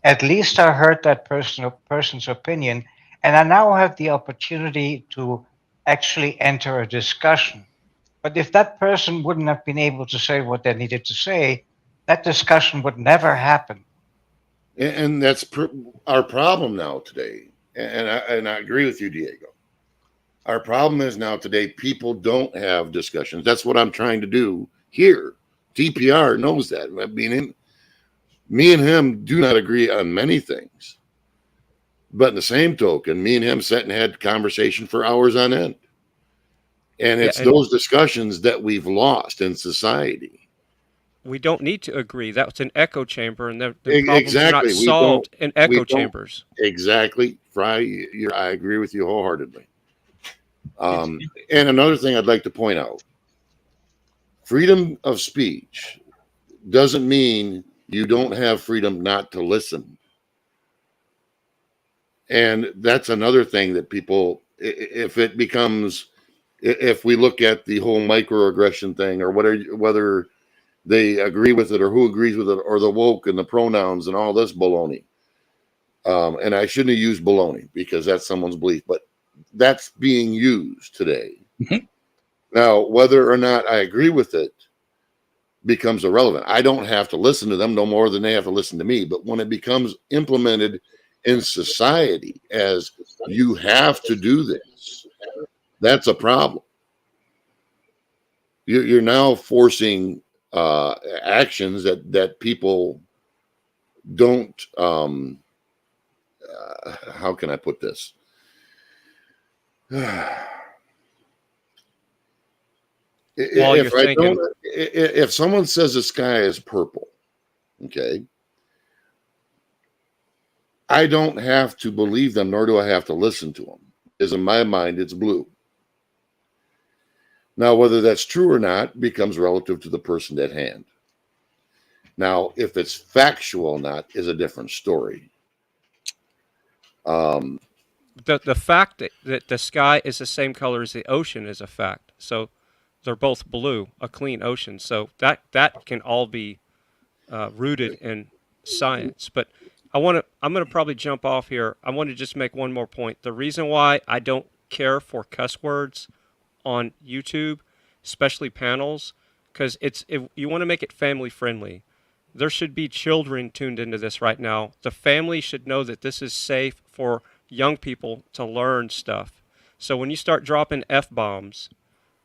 at least I heard that person's opinion, and I now have the opportunity to actually enter a discussion. But if that person wouldn't have been able to say what they needed to say, that discussion would never happen. And that's our problem now today. And I agree with you, Diego. Our problem is now today, people don't have discussions. That's what I'm trying to do here. TPR knows that. I mean, me and him do not agree on many things. But in the same token, me and him sat and had conversation for hours on end. And it's those discussions that we've lost in society. We don't need to agree. That's an echo chamber, and the problems Exactly. are not solved in echo chambers. Exactly. Fry, I agree with you wholeheartedly. And another thing I'd like to point out, freedom of speech doesn't mean you don't have freedom not to listen. And that's another thing that people, if we look at the whole microaggression thing, or whether they agree with it or who agrees with it, or the woke and the pronouns and all this baloney. And I shouldn't have used baloney because that's someone's belief, but that's being used today. Mm-hmm. Now, whether or not I agree with it becomes irrelevant. I don't have to listen to them no more than they have to listen to me. But when it becomes implemented in society as you have to do this, that's a problem. You're now forcing actions that people don't. How can I put this? If someone says the sky is purple, okay, I don't have to believe them, nor do I have to listen to them. Because in my mind, it's blue. Now, whether that's true or not becomes relative to the person at hand. Now, if it's factual or not is a different story. The fact that the sky is the same color as the ocean is a fact. So they're both blue, a clean ocean. So that can all be rooted in science. But I'm going to probably jump off here. I want to just make one more point. The reason why I don't care for cuss words on YouTube, especially panels, because if you want to make it family friendly. There should be children tuned into this right now. The family should know that this is safe for young people to learn stuff. So when you start dropping F-bombs,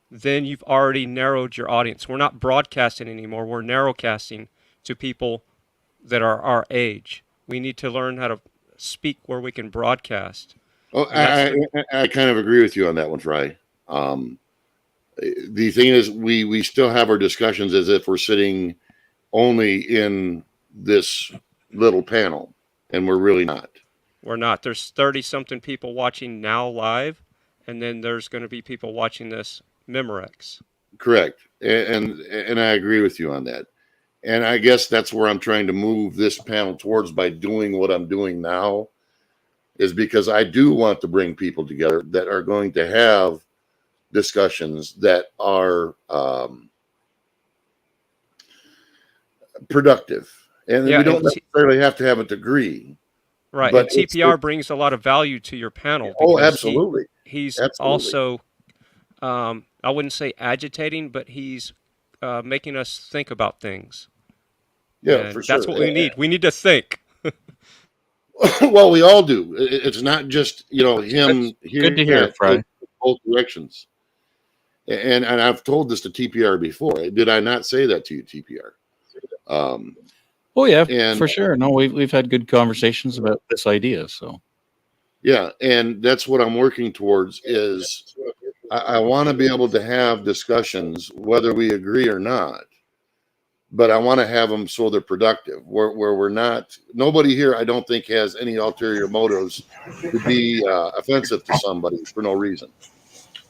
then you've already narrowed your audience. We're not broadcasting anymore. We're narrowcasting to people that are our age. We need to learn how to speak where we can broadcast. Oh, I kind of agree with you on that one, Fry. The thing is, we still have our discussions as if we're sitting only in this little panel, and we're really not. We're not. There's 30-something people watching now live, and then there's going to be people watching this Memorex. Correct. And I agree with you on that. And I guess that's where I'm trying to move this panel towards by doing what I'm doing now, is because I do want to bring people together that are going to have discussions that are productive. And we don't necessarily have to have a degree. Right. And TPR brings a lot of value to your panel. Oh, absolutely. He's also, I wouldn't say agitating, but he's making us think about things. Yeah, and for sure. That's what we need. We need to think. Well, we all do. It's not just, him here. Good to hear, Fry. Both directions. And I've told this to TPR before. Did I not say that to you, TPR? Oh yeah, for sure. No, we've had good conversations about this idea. So yeah, and that's what I'm working towards. Is I want to be able to have discussions whether we agree or not, but I want to have them so they're productive. Where we're not. Nobody here, I don't think, has any ulterior motives to be offensive to somebody for no reason.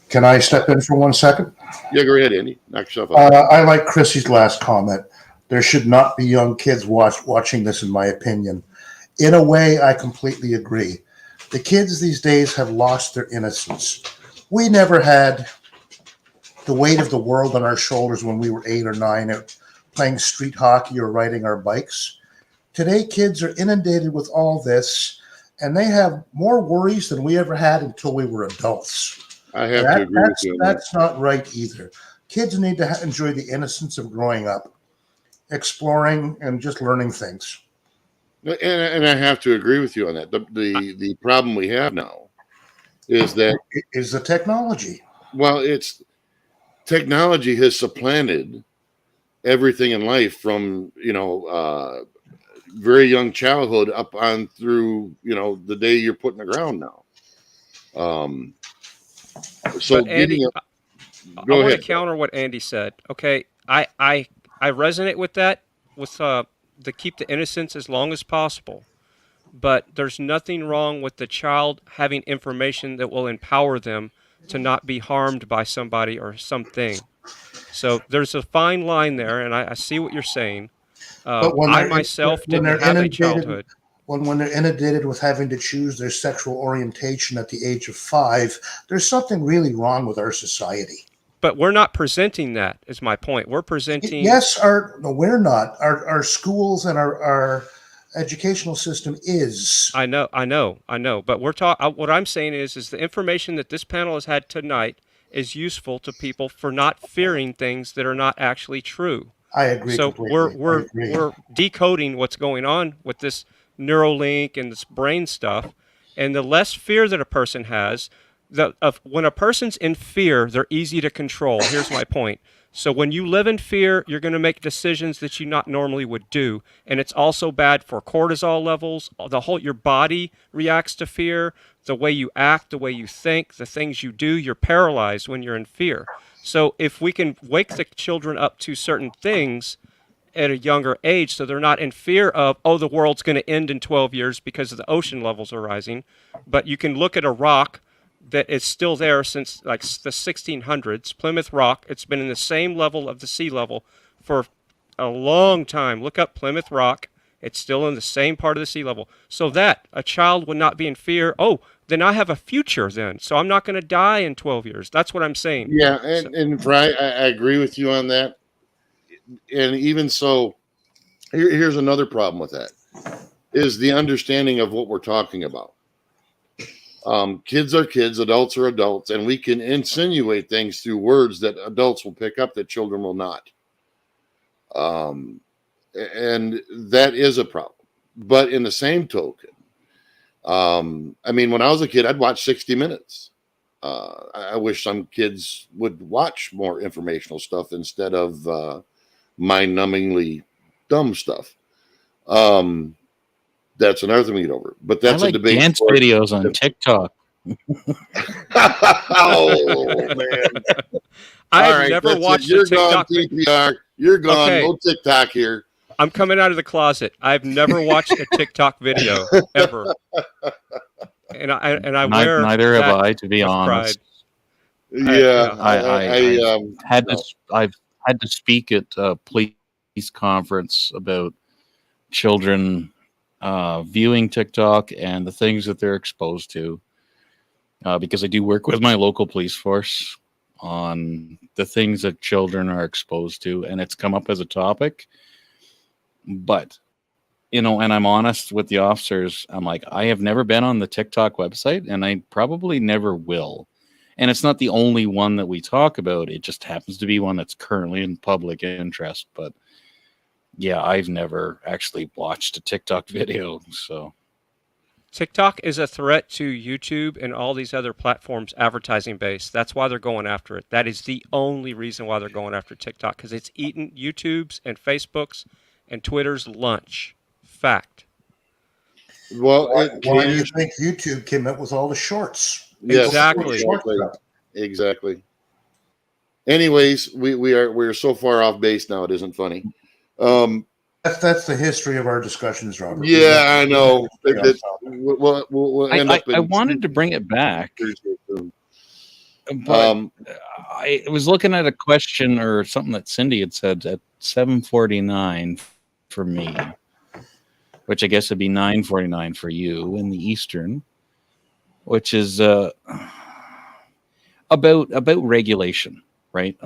Can I step in for 1 second? Yeah, go ahead, Andy. Knock yourself out. I like Chrissy's last comment. There should not be young kids watching this, in my opinion. In a way, I completely agree. The kids these days have lost their innocence. We never had the weight of the world on our shoulders when we were 8 or 9, playing street hockey or riding our bikes. Today, kids are inundated with all this, and they have more worries than we ever had until we were adults. I have to agree with you. That's not right either. Kids need to enjoy the innocence of growing up, exploring and just learning things. And I have to agree with you on that. The problem we have now is that is the technology. Well, it's technology has supplanted everything in life from, very young childhood up on through, the day you're put in the ground now. So But Andy, getting I go want to ahead. counter what Andy said. Okay, I resonate with that, with the keep the innocence as long as possible. But there's nothing wrong with the child having information that will empower them to not be harmed by somebody or something. So there's a fine line there, and I see what you're saying. But when I they're myself when didn't they're have a inundated childhood. when they're inundated with having to choose their sexual orientation at the age of 5, there's something really wrong with our society. But we're not presenting that, is my point. We're presenting. Yes, no, we're not. Our schools and our educational system is. I know. But we're talking. What I'm saying is the information that this panel has had tonight is useful to people for not fearing things that are not actually true. I agree So completely. we're decoding what's going on with this Neuralink and this brain stuff, and the less fear that a person has, when a person's in fear, they're easy to control. Here's my point. So when you live in fear, you're going to make decisions that you not normally would do, and it's also bad for cortisol levels. Your body reacts to fear, the way you act, the way you think, the things you do. You're paralyzed when you're in fear. So if we can wake the children up to certain things at a younger age so they're not in fear of, oh, the world's going to end in 12 years because the ocean levels are rising, but you can look at a rock that is still there since like the 1600s, Plymouth Rock. It's been in the same level of the sea level for a long time. Look up Plymouth Rock. It's still in the same part of the sea level. So that a child would not be in fear. Oh, then I have a future then. So I'm not going to die in 12 years. That's what I'm saying. Yeah, and Brian, I agree with you on that. And even so, here's another problem with that, is the understanding of what we're talking about. Kids are kids, adults are adults, and we can insinuate things through words that adults will pick up that children will not. And that is a problem. But in the same token, when I was a kid, I'd watch 60 Minutes. I wish some kids would watch more informational stuff instead of mind-numbingly dumb stuff. That's another thing we get over. But that's I like a debate. Dance videos on TikTok. Oh man! I've never watched a TikTok. You're gone, TPR. You're gone. Okay. No TikTok here. I'm coming out of the closet. I've never watched a TikTok video ever, and I wear neither have I, to be honest. Yeah, I've had to speak at a police conference about children viewing TikTok and the things that they're exposed to, because I do work with my local police force on the things that children are exposed to, and it's come up as a topic. But, and I'm honest with the officers. I'm like, I have never been on the TikTok website, and I probably never will. And it's not the only one that we talk about. It just happens to be one that's currently in public interest. But yeah, I've never actually watched a TikTok video. So TikTok is a threat to YouTube and all these other platforms advertising based. That's why they're going after it. That is the only reason why they're going after TikTok, because it's eaten YouTube's and Facebook's and Twitter's lunch. Fact. Well, why do you think YouTube came up with all the shorts? Yes, exactly. Anyways, we're so far off base now it isn't funny. That's the history of our discussions, Robert. Yeah, I know. We'll end up. I wanted to bring it back, but I was looking at a question or something that Cindy had said at 7:49 for me, which I guess would be 9:49 for you in the Eastern, which is about regulation, right?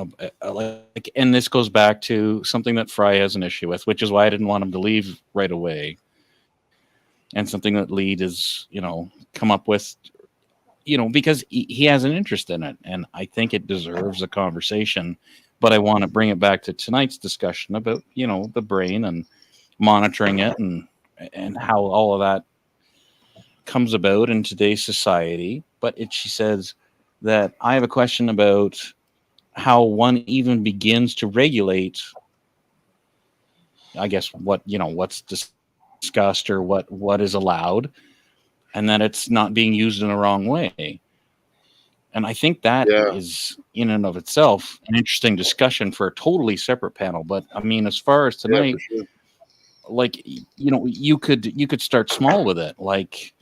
And this goes back to something that Fry has an issue with, which is why I didn't want him to leave right away, and something that Lead has, come up with, because he has an interest in it, and I think it deserves a conversation. But I want to bring it back to tonight's discussion about, the brain and monitoring it and how all of that comes about in today's society. But she says that I have a question about how one even begins to regulate I guess what's discussed or what is allowed, and that it's not being used in the wrong way. And I think that is in and of itself an interesting discussion for a totally separate panel. But I mean, as far as tonight, like, you could start small with it. Like,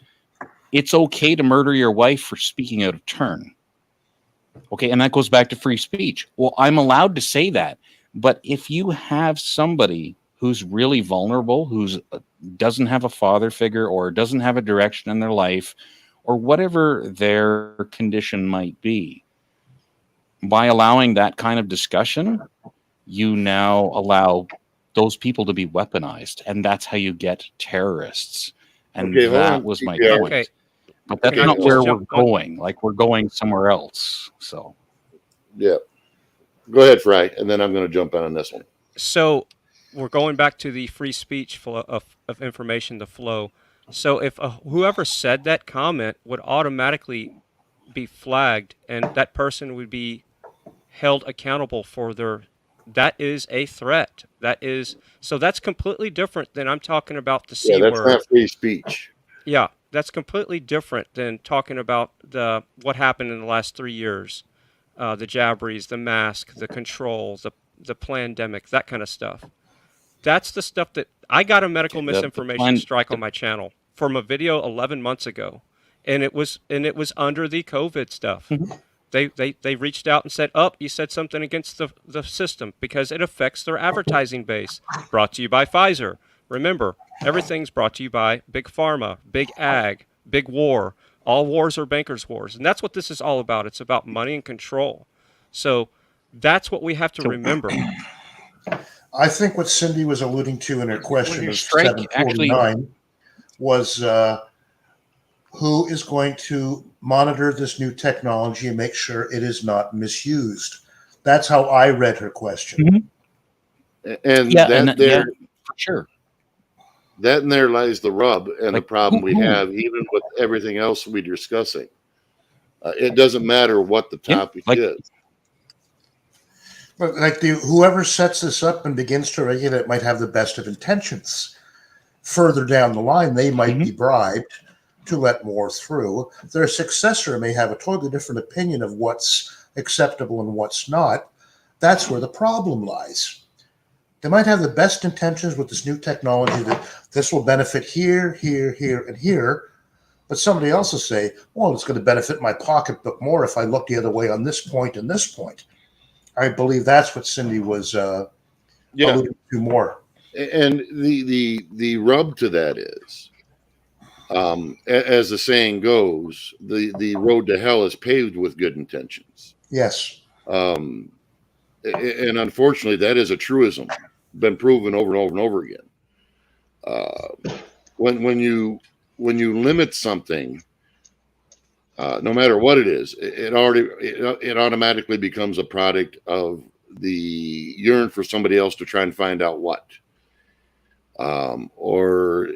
it's okay to murder your wife for speaking out of turn. Okay, and that goes back to free speech. Well, I'm allowed to say that. But if you have somebody who's really vulnerable, who's doesn't have a father figure or doesn't have a direction in their life, or whatever their condition might be, by allowing that kind of discussion, you now allow those people to be weaponized, and that's how you get terrorists. And that was my point. Okay. But that's not where we're going. Like, we're going somewhere else. So, yeah. Go ahead, Fry, and then I'm going to jump in on this one. So we're going back to the free speech flow of information, the flow. So if whoever said that comment would automatically be flagged, and that person would be held accountable for that is a threat. That's completely different than I'm talking about the C that's word. not free speech. Yeah, that's completely different than talking about what happened in the last 3 years. The jabberies, the mask, the control, the pandemic, that kind of stuff. That's the stuff that I got a medical misinformation strike on my channel from a video 11 months ago, and it was under the COVID stuff. They reached out and said, you said something against the system because it affects their advertising base. Brought to you by Pfizer. Remember, everything's brought to you by Big Pharma, Big Ag, Big War. All wars are bankers' wars. And that's what this is all about. It's about money and control. So that's what we have to remember. I think what Cindy was alluding to in her question of 749 was who is going to monitor this new technology and make sure it is not misused. That's how I read her question. And for sure. That and there lies the rub and the problem we have, even with everything else we're discussing. It doesn't matter what the topic is. But like whoever sets this up and begins to regulate it might have the best of intentions. Further down the line, they might be bribed to let more through. Their successor may have a totally different opinion of what's acceptable and what's not. That's where the problem lies. They might have the best intentions with this new technology that this will benefit here, here, here, and here. But somebody else will say, well, it's going to benefit my pocketbook more if I look the other way on this point and this point. I believe that's what Cindy was alluding to more. And the rub to that is, as the saying goes, the road to hell is paved with good intentions. Yes. And unfortunately, that is a truism, been proven over and over and over again. When you limit something, no matter what it is, it automatically becomes a product of the yearn for somebody else to try and find out what. Or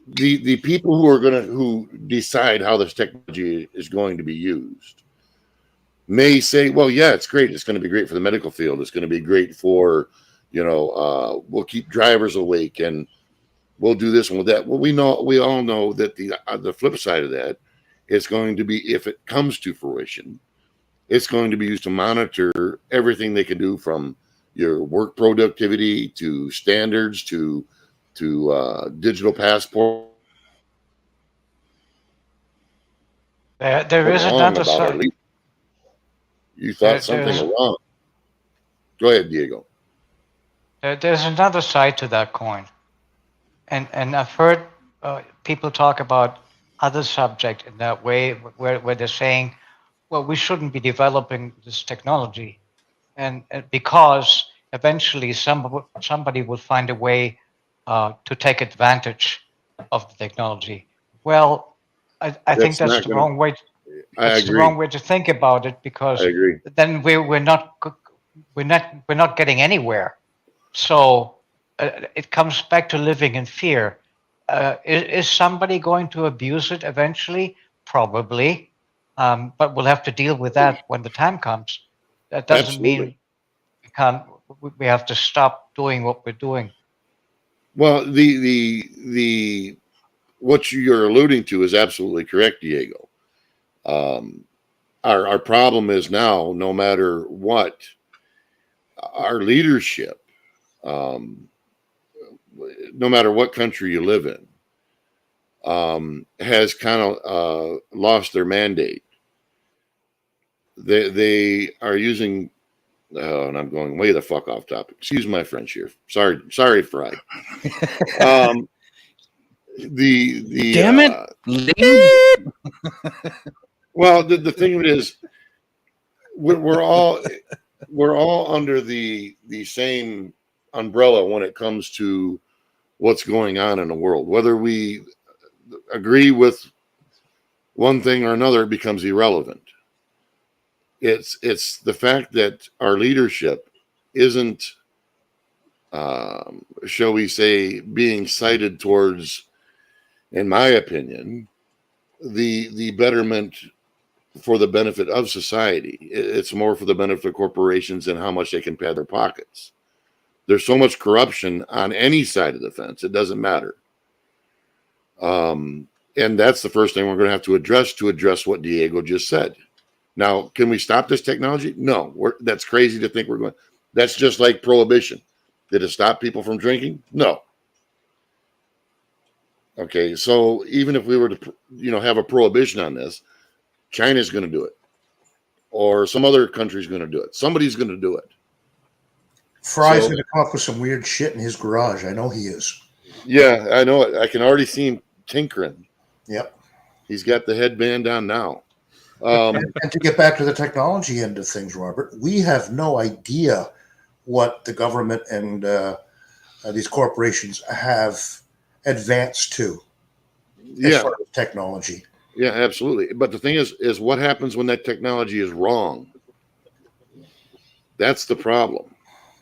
the people who decide how this technology is going to be used may say, well, yeah, it's great. It's going to be great for the medical field. It's going to be great for, we'll keep drivers awake and we'll do this and with that. Well, we all know that the flip side of that is going to be, if it comes to fruition, it's going to be used to monitor everything they can do, from your work productivity to standards to digital passport. There is another side. You thought something was wrong. Go ahead, Diego. There's another side to that coin. And I've heard people talk about other subject in that way where they're saying, well, we shouldn't be developing this technology. And because eventually somebody will find a way to take advantage of the technology. Well, I think that's the wrong way. That's the wrong way to think about it, because then we're not getting anywhere. So it comes back to living in fear. Is somebody going to abuse it eventually? Probably, but we'll have to deal with that when the time comes. That doesn't mean we have to stop doing what we're doing. Well, the what you're alluding to is absolutely correct, Diego. Our problem is now, no matter what, our leadership, no matter what country you live in, has kind of lost their mandate. They are using, and I'm going way the fuck off topic. Excuse my French here. Sorry, Fry. The Damn it. Well, the thing of it is, we're all under the same umbrella when it comes to what's going on in the world. Whether we agree with one thing or another, it becomes irrelevant. It's the fact that our leadership isn't, shall we say, being cited towards, in my opinion, the betterment for the benefit of society. It's more for the benefit of corporations and how much they can pad their pockets. There's so much corruption on any side of the fence, it doesn't matter. And that's the first thing we're going to have to address what Diego just said. Now, can we stop this technology? No, that's crazy to think we're going. That's just like prohibition. Did it stop people from drinking? No. Okay, so even if we were to, have a prohibition on this, China's going to do it, or some other country's going to do it. Somebody's going to do it. Fry's going to come up with some weird shit in his garage. I know he is. Yeah, I know it. I can already see him tinkering. Yep. He's got the headband on now. And to get back to the technology end of things, Robert, we have no idea what the government and these corporations have advanced to as far as technology. Yeah, absolutely. But the thing is what happens when that technology is wrong? That's the problem.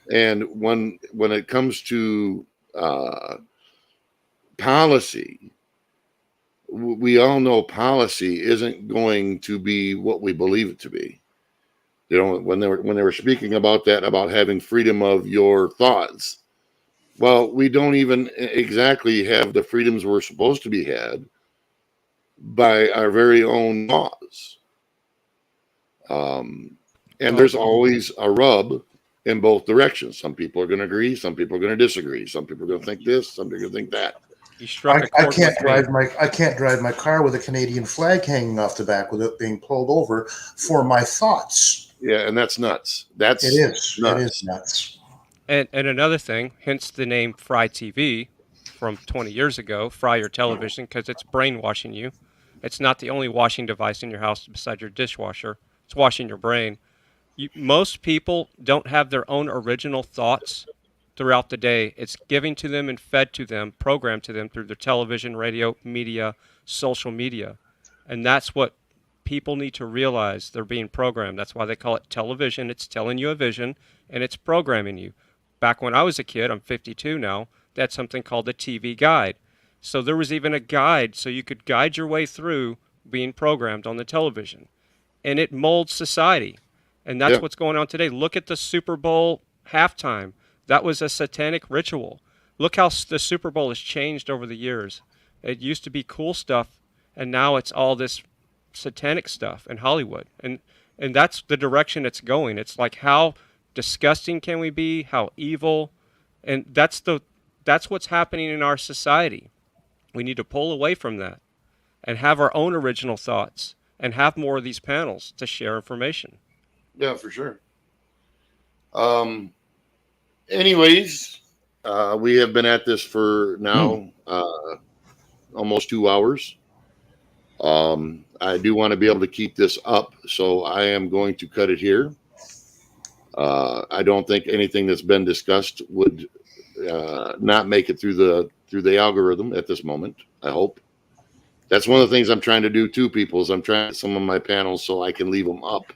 And when it comes to policy, we all know policy isn't going to be what we believe it to be. When they were speaking about that, about having freedom of your thoughts, well, we don't even exactly have the freedoms we're supposed to be had by our very own laws. And there's always a rub in both directions. Some people are going to agree, some people are going to disagree, some people are going to think this, some people are going to think that. I can't drive my car with a Canadian flag hanging off the back without being pulled over for my thoughts. Yeah, and that's nuts. It is nuts. And another thing, hence the name Fry TV from 20 years ago, Fry your television, because it's brainwashing you. It's not the only washing device in your house beside your dishwasher. It's washing your brain. Most people don't have their own original thoughts throughout the day. It's given to them and fed to them, programmed to them through their television, radio, media, social media. And that's what people need to realize. They're being programmed. That's why they call it television. It's telling you a vision, and it's programming you. Back when I was a kid, I'm 52 now, that's something called a TV guide. So there was even a guide so you could guide your way through being programmed on the television. And it molds society. And that's what's going on today. Look at the Super Bowl halftime. That was a satanic ritual. Look how the Super Bowl has changed over the years. It used to be cool stuff, and now it's all this satanic stuff in Hollywood. And that's the direction it's going. It's like, how disgusting can we be? How evil? And that's what's happening in our society. We need to pull away from that and have our own original thoughts and have more of these panels to share information. Yeah, for sure. Anyways, we have been at this for now almost 2 hours. I do want to be able to keep this up, so I am going to cut it here. I don't think anything that's been discussed would not make it through the algorithm at this moment. I hope. That's one of the things I'm trying to do too, people, is I'm trying some of my panels so I can leave them up.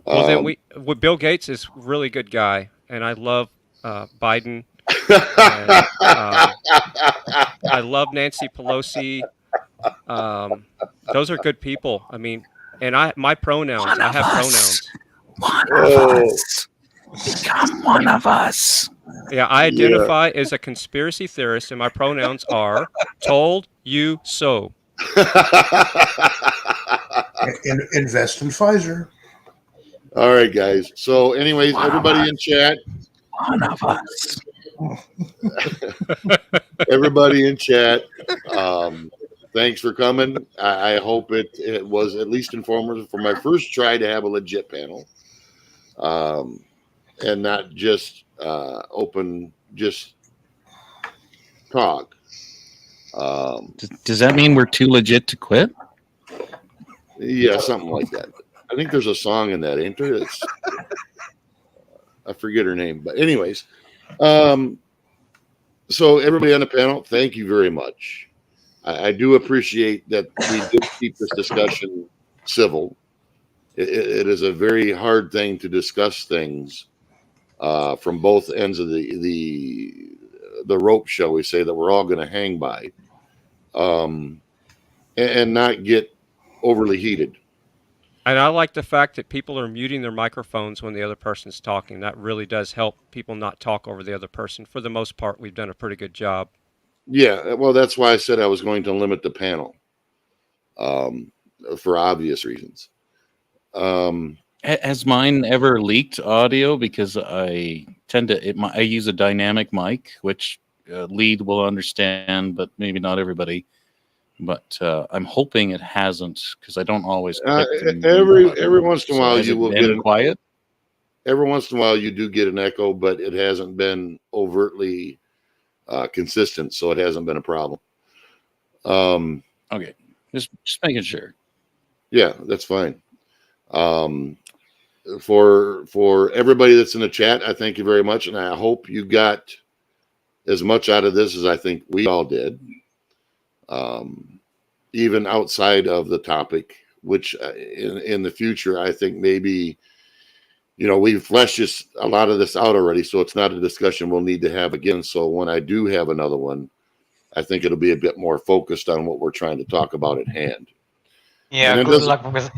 Well, then Bill Gates is a really good guy, and I love Biden. And, I love Nancy Pelosi. Those are good people. I mean, and my pronouns. I have pronouns. One of us. Become one of us. Yeah, I identify as a conspiracy theorist, and my pronouns are told you so. Invest in Pfizer. All right, guys. So, anyways, everybody in chat. One of us. Everybody in chat. Thanks for coming. I hope it was at least informative for my first try to have a legit panel, and not just open, just talk. Does that mean we're too legit to quit? Yeah, something like that. I think there's a song in that, ain't there? I forget her name, but anyways, so everybody on the panel, thank you very much. I do appreciate that we did keep this discussion civil. It is a very hard thing to discuss things from both ends of the rope, shall we say, that we're all going to hang by, and not get overly heated. And I like the fact that people are muting their microphones when the other person's talking. That really does help people not talk over the other person. For the most part, we've done a pretty good job. Yeah, well, that's why I said I was going to limit the panel, for obvious reasons. Has mine ever leaked audio? Because I tend to, I use a dynamic mic, which lead will understand, but maybe not everybody. But I'm hoping it hasn't, because I don't always click every once in a while you will get quiet. Every once in a while you do get an echo, but it hasn't been overtly consistent, so it hasn't been a problem. Okay, just making sure. Yeah, that's fine. For everybody that's in the chat, I thank you very much, and I hope you got as much out of this as I think we all did. Even outside of the topic, which in the future, I think maybe, we've fleshed a lot of this out already, so it's not a discussion we'll need to have again. So when I do have another one, I think it'll be a bit more focused on what we're trying to talk about at hand. Yeah, good luck with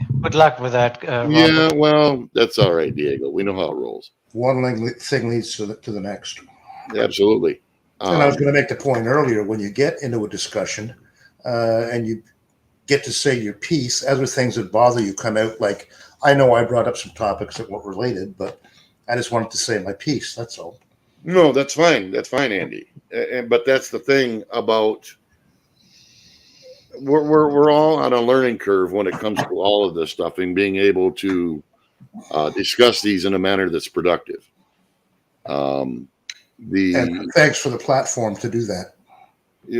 that. Yeah, well, that's all right, Diego. We know how it rolls. One thing leads to the next. Absolutely. And I was going to make the point earlier, when you get into a discussion and you get to say your piece, other things that bother you come out. Like, I know I brought up some topics that weren't related, but I just wanted to say my piece. That's all. No, that's fine. That's fine, Andy. But that's the thing about we're all on a learning curve when it comes to all of this stuff and being able to discuss these in a manner that's productive. And thanks for the platform to do that.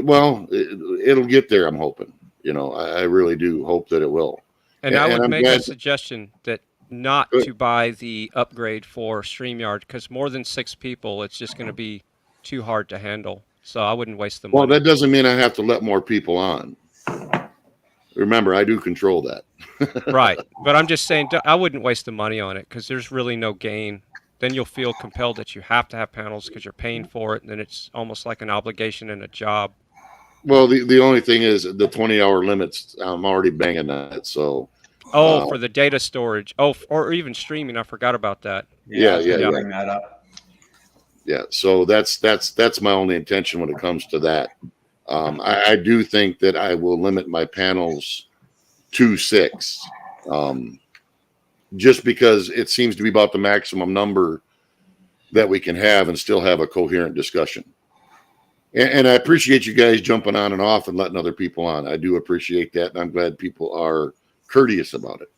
Well, it'll get there, I'm hoping. I really do hope that it will. And I would make a suggestion that not to buy the upgrade for StreamYard, because more than 6 people, it's just going to be too hard to handle. So I wouldn't waste the money. Well, that doesn't mean I have to let more people on. Remember, I do control that. Right. But I'm just saying, I wouldn't waste the money on it, because there's really no gain. Then you'll feel compelled that you have to have panels because you're paying for it, and then it's almost like an obligation and a job. Well, the only thing is the 20-hour limits. I'm already banging that. So. For the data storage. Or even streaming. I forgot about that. Yeah. Bring that up. Yeah. So that's my only intention when it comes to that. I do think that I will limit my panels to 6, just because it seems to be about the maximum number that we can have and still have a coherent discussion. And I appreciate you guys jumping on and off and letting other people on. I do appreciate that, and I'm glad people are courteous about it.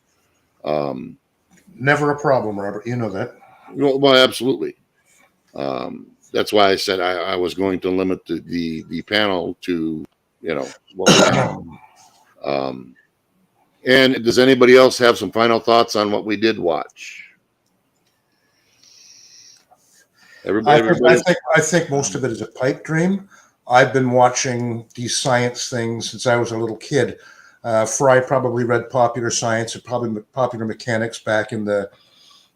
Never a problem, Robert. You know that. Well, absolutely. That's why I said I was going to limit the panel to, what we have. And does anybody else have some final thoughts on what we did watch? I think most of it is a pipe dream. I've been watching these science things since I was a little kid. Fry probably read Popular Science and probably Popular Mechanics back in the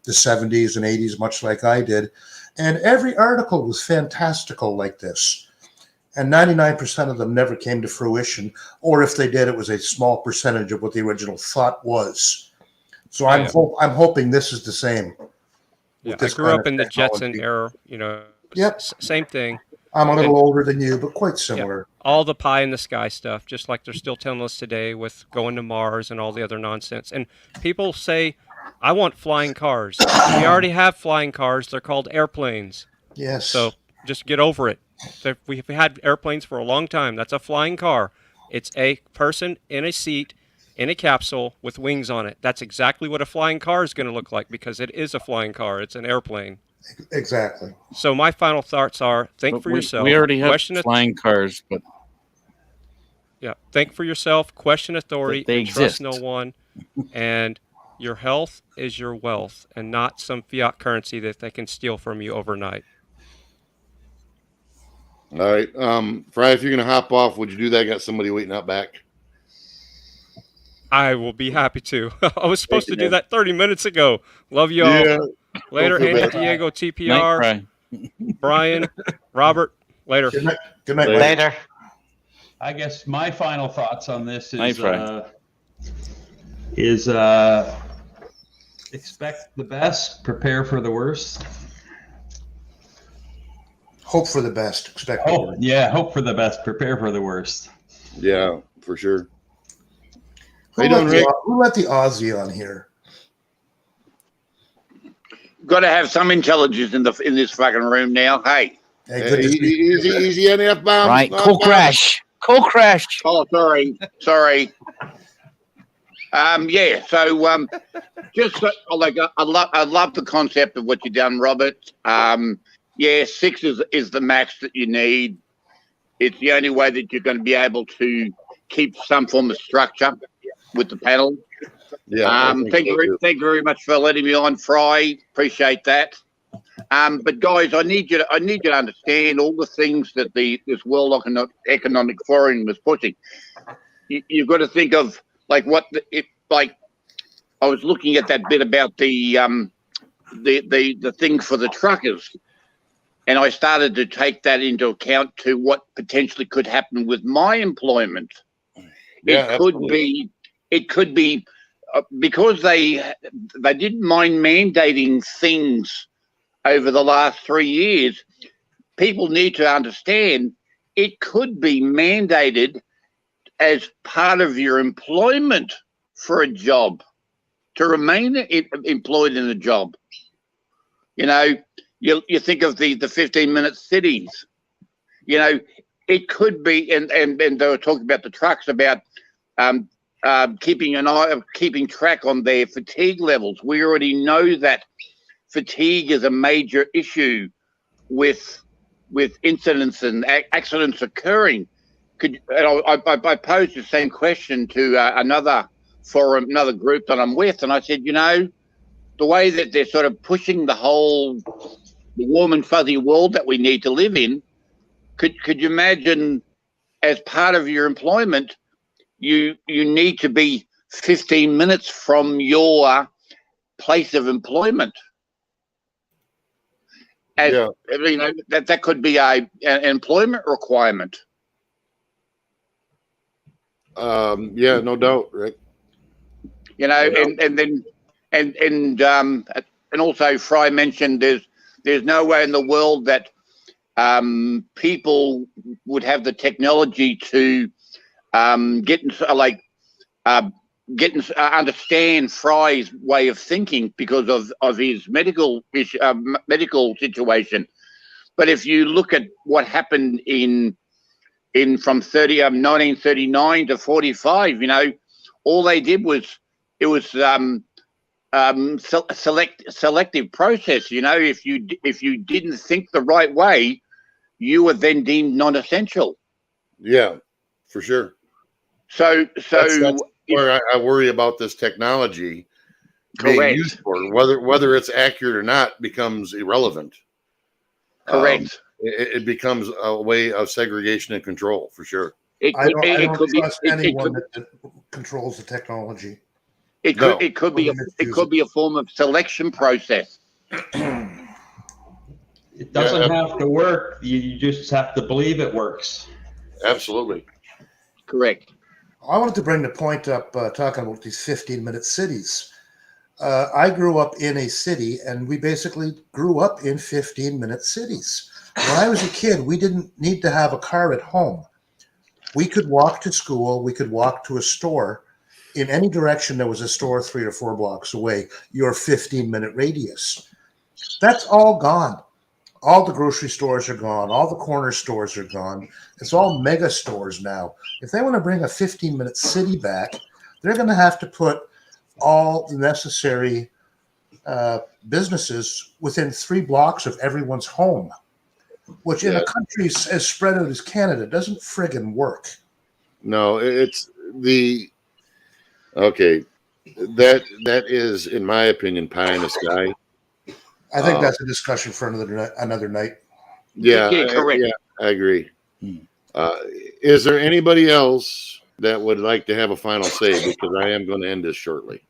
70s and 80s, much like I did. And every article was fantastical like this. And 99% of them never came to fruition. Or if they did, it was a small percentage of what the original thought was. So I'm hoping this is the same. with I this grew kind up of in the Jetson technology. era. You know, Yep. Same thing. I'm a little And- older than you, but quite Yeah, similar. all the pie in the sky stuff, just like they're still telling us today with going to Mars and all the other nonsense. And people say, I want flying cars. We already have flying cars. They're called airplanes. Yes. So just get over it. We've had airplanes for a long time. That's a flying car. It's a person in a seat in a capsule with wings on it. That's exactly what a flying car is going to look like because it is a flying car. It's an airplane. Exactly. So my final thoughts are: think But for yourself. we already have question flying cars, but Yeah, think for yourself. Question authority. they and trust no exist. one. And your health is your wealth, and not some fiat currency that they can steal from you overnight. All right. Fry, if you're going to hop off, would you do that? I got somebody waiting out back. I will be happy to. I was supposed Thank to you, do man. that 30 minutes ago. Love y'all. Yeah. Later, Don't feel Andy, bad. Diego, Night, TPR, Fry. Brian, Robert. Later. Good night. Good night. Later. I guess my final thoughts on this Night, is expect the best, prepare for the worst. Hope for the best. Expect the worst. Yeah, hope for the best, prepare for the worst. Yeah, for sure. Who How you doing, Rick? let the Aussie on here? Got to have some intelligence in this fucking room now. Hey. Hey, good to see you. Easy on the F-bomb. Right, cool crash. Cool crash. Oh, sorry. Yeah. So, just like I love the concept of what you've done, Robert. Yeah, 6 is the max that you need. It's the only way that you're going to be able to keep some form of structure with the panel. Yeah. Thank you very much for letting me on, Fry. Appreciate that. But guys, I need you to understand all the things that this World Economic Forum was pushing. You've got to think of like I was looking at that bit about the thing for the truckers, and I started to take that into account to what potentially could happen with my employment. Yeah, it could be because they didn't mind mandating things over the last 3 years. People need to understand it could be mandated as part of your employment for a job to remain employed in a job. You know, you think of the 15-minute cities. You know, it could be, and they were talking about the trucks about keeping track on their fatigue levels. We already know that fatigue is a major issue with incidents and accidents occurring. I posed the same question to another forum, another group that I'm with, and I said, you know, the way that they're sort of pushing the whole warm and fuzzy world that we need to live in, could you imagine as part of your employment, you need to be 15 minutes from your place of employment? You know, that could be an employment requirement. Yeah, no doubt, Rick. You know, and also Fry mentioned there's no way in the world that people would have the technology to understand Fry's way of thinking because of his medical situation. But if you look at what happened in from 1939 to 45, you know, all they did was selective process. You know, if you didn't think the right way, you were then deemed non-essential. Yeah, for sure. So that's where I worry about this technology being used for. Whether it's accurate or not becomes irrelevant. Correct. It becomes a way of segregation and control, for sure. I don't trust anyone that controls the technology. It could be a form of selection process. It doesn't have to work. You just have to believe it works. Absolutely. Correct. I wanted to bring the point up talking about these 15-minute cities. I grew up in a city, and we basically grew up in 15-minute cities. When I was a kid, we didn't need to have a car at home. We could walk to school. We could walk to a store. In any direction, there was a store 3 or 4 blocks away, your 15-minute radius. That's all gone. All the grocery stores are gone. All the corner stores are gone. It's all mega stores now. If they want to bring a 15-minute city back, they're going to have to put all the necessary businesses within 3 blocks of everyone's home, which in a country as spread out as Canada doesn't friggin' work. No, it's the okay. That is, in my opinion, pie in the sky. I think that's a discussion for another night. Yeah, correct. I agree. Is there anybody else that would like to have a final say? Because I am going to end this shortly.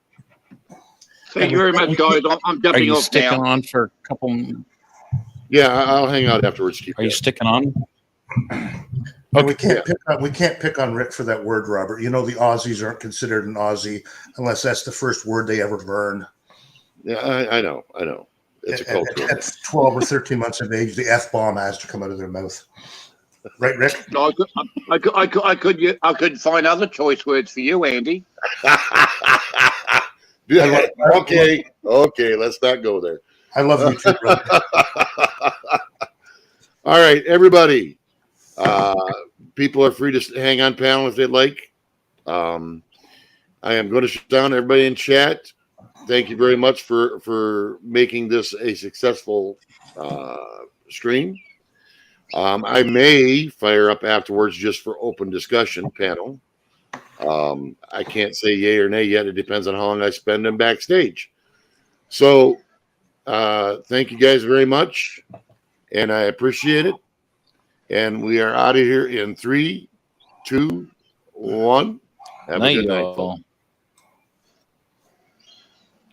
Thank you very much, guys. I'm Are jumping you off sticking now. on for a couple? Yeah, I'll hang out afterwards. Are you sticking on? And we can't pick on Rick for that word, Robert. You know the Aussies aren't considered an Aussie unless that's the first word they ever learn. Yeah, I know. It's a culture. At 12 or 13 months of age, the F-bomb has to come out of their mouth. Right, Rick? No, I could find other choice words for you, Andy. Okay, let's not go there. I love you too, brother. All right, everybody. People are free to hang on panel if they'd like. I am going to shut down everybody in chat. Thank you very much for making this a successful stream. I may fire up afterwards just for open discussion panel. I can't say yay or nay yet. It depends on how long I spend them backstage. So thank you guys very much, and I appreciate it. And we are out of here in 3, 2, 1. Have a good night, folks.